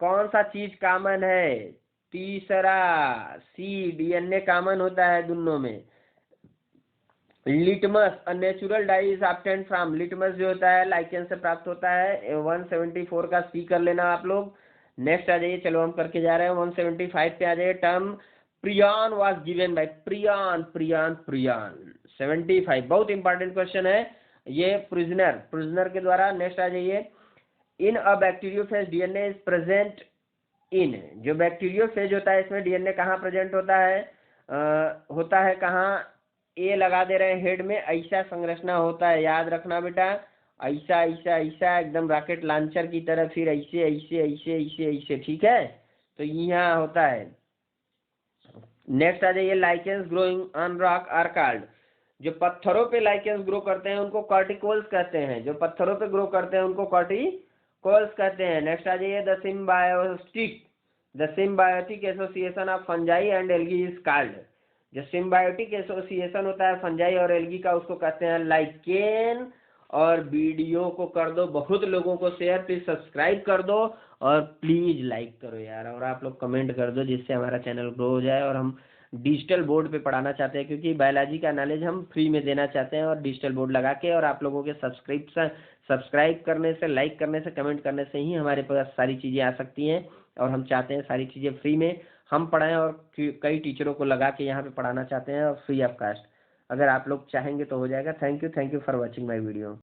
कौन सा चीज कॉमन है? तीसरा सी, डीएनए कॉमन होता है दोनों में। Litmus, a natural die is obtained from, litmus जो होता है लाइकेन से प्राप्त होता है। 174 का सी कर लेना आप लोग। नेक्स्ट आ जाइए, चलो हम करके जा रहे हैं 175 पे आ जाइए। Term prion was given by, prion 75 बहुत इंपॉर्टेंट क्वेश्चन है ये, प्रिजनर के द्वारा। नेक्स्ट आ जाइए, in a bacteriophage DNA is present in, जो बैक्टीरियोफेज होता है इसमें डीएनए कहाँ प्रेजेंट होता है कहाँ? ए लगा दे रहे हैं हेड में, ऐसा संरचना होता है, याद रखना बेटा, ऐसा ऐसा ऐसा एकदम रॉकेट लॉन्चर की तरह, फिर ऐसे ऐसे ऐसे ऐसे ऐसे, ठीक है, तो यहाँ होता है। नेक्स्ट आ जाइए, lichens growing on rock are called, जो पत्थरों पे लाइकेंस ग्रो करते हैं उनको कॉर्टिकोल्स कहते हैं, जो पत्थरों पे ग्रो करते हैं उनको कॉर्टिकोल्स कहते हैं। नेक्स्ट आ जाइए, the symbiotic association of fungi and algae is called, जो सिम्बायोटिक एसोसिएशन होता है फंजाई और एल्गी का उसको कहते हैं लाइकेन। और वीडियो को कर दो बहुत लोगों को शेयर, प्लीज सब्सक्राइब कर दो और प्लीज लाइक करो यार, और आप लोग कमेंट कर दो जिससे हमारा चैनल ग्रो हो जाए। और हम डिजिटल बोर्ड पे पढ़ाना चाहते हैं, क्योंकि बायोलॉजी का नॉलेज हम फ्री में देना चाहते हैं, और डिजिटल बोर्ड लगा के, और आप लोगों के सब्सक्राइब करने से, लाइक करने से, कमेंट करने से ही हमारे पास सारी चीज़ें आ सकती हैं। और हम चाहते हैं सारी चीज़ें फ्री में हम पढ़ाएं, और कई टीचरों को लगा के यहाँ पे पढ़ाना चाहते हैं, और फ्री ऑफ कास्ट। अगर आप लोग चाहेंगे तो हो जाएगा। Thank you for watching my video.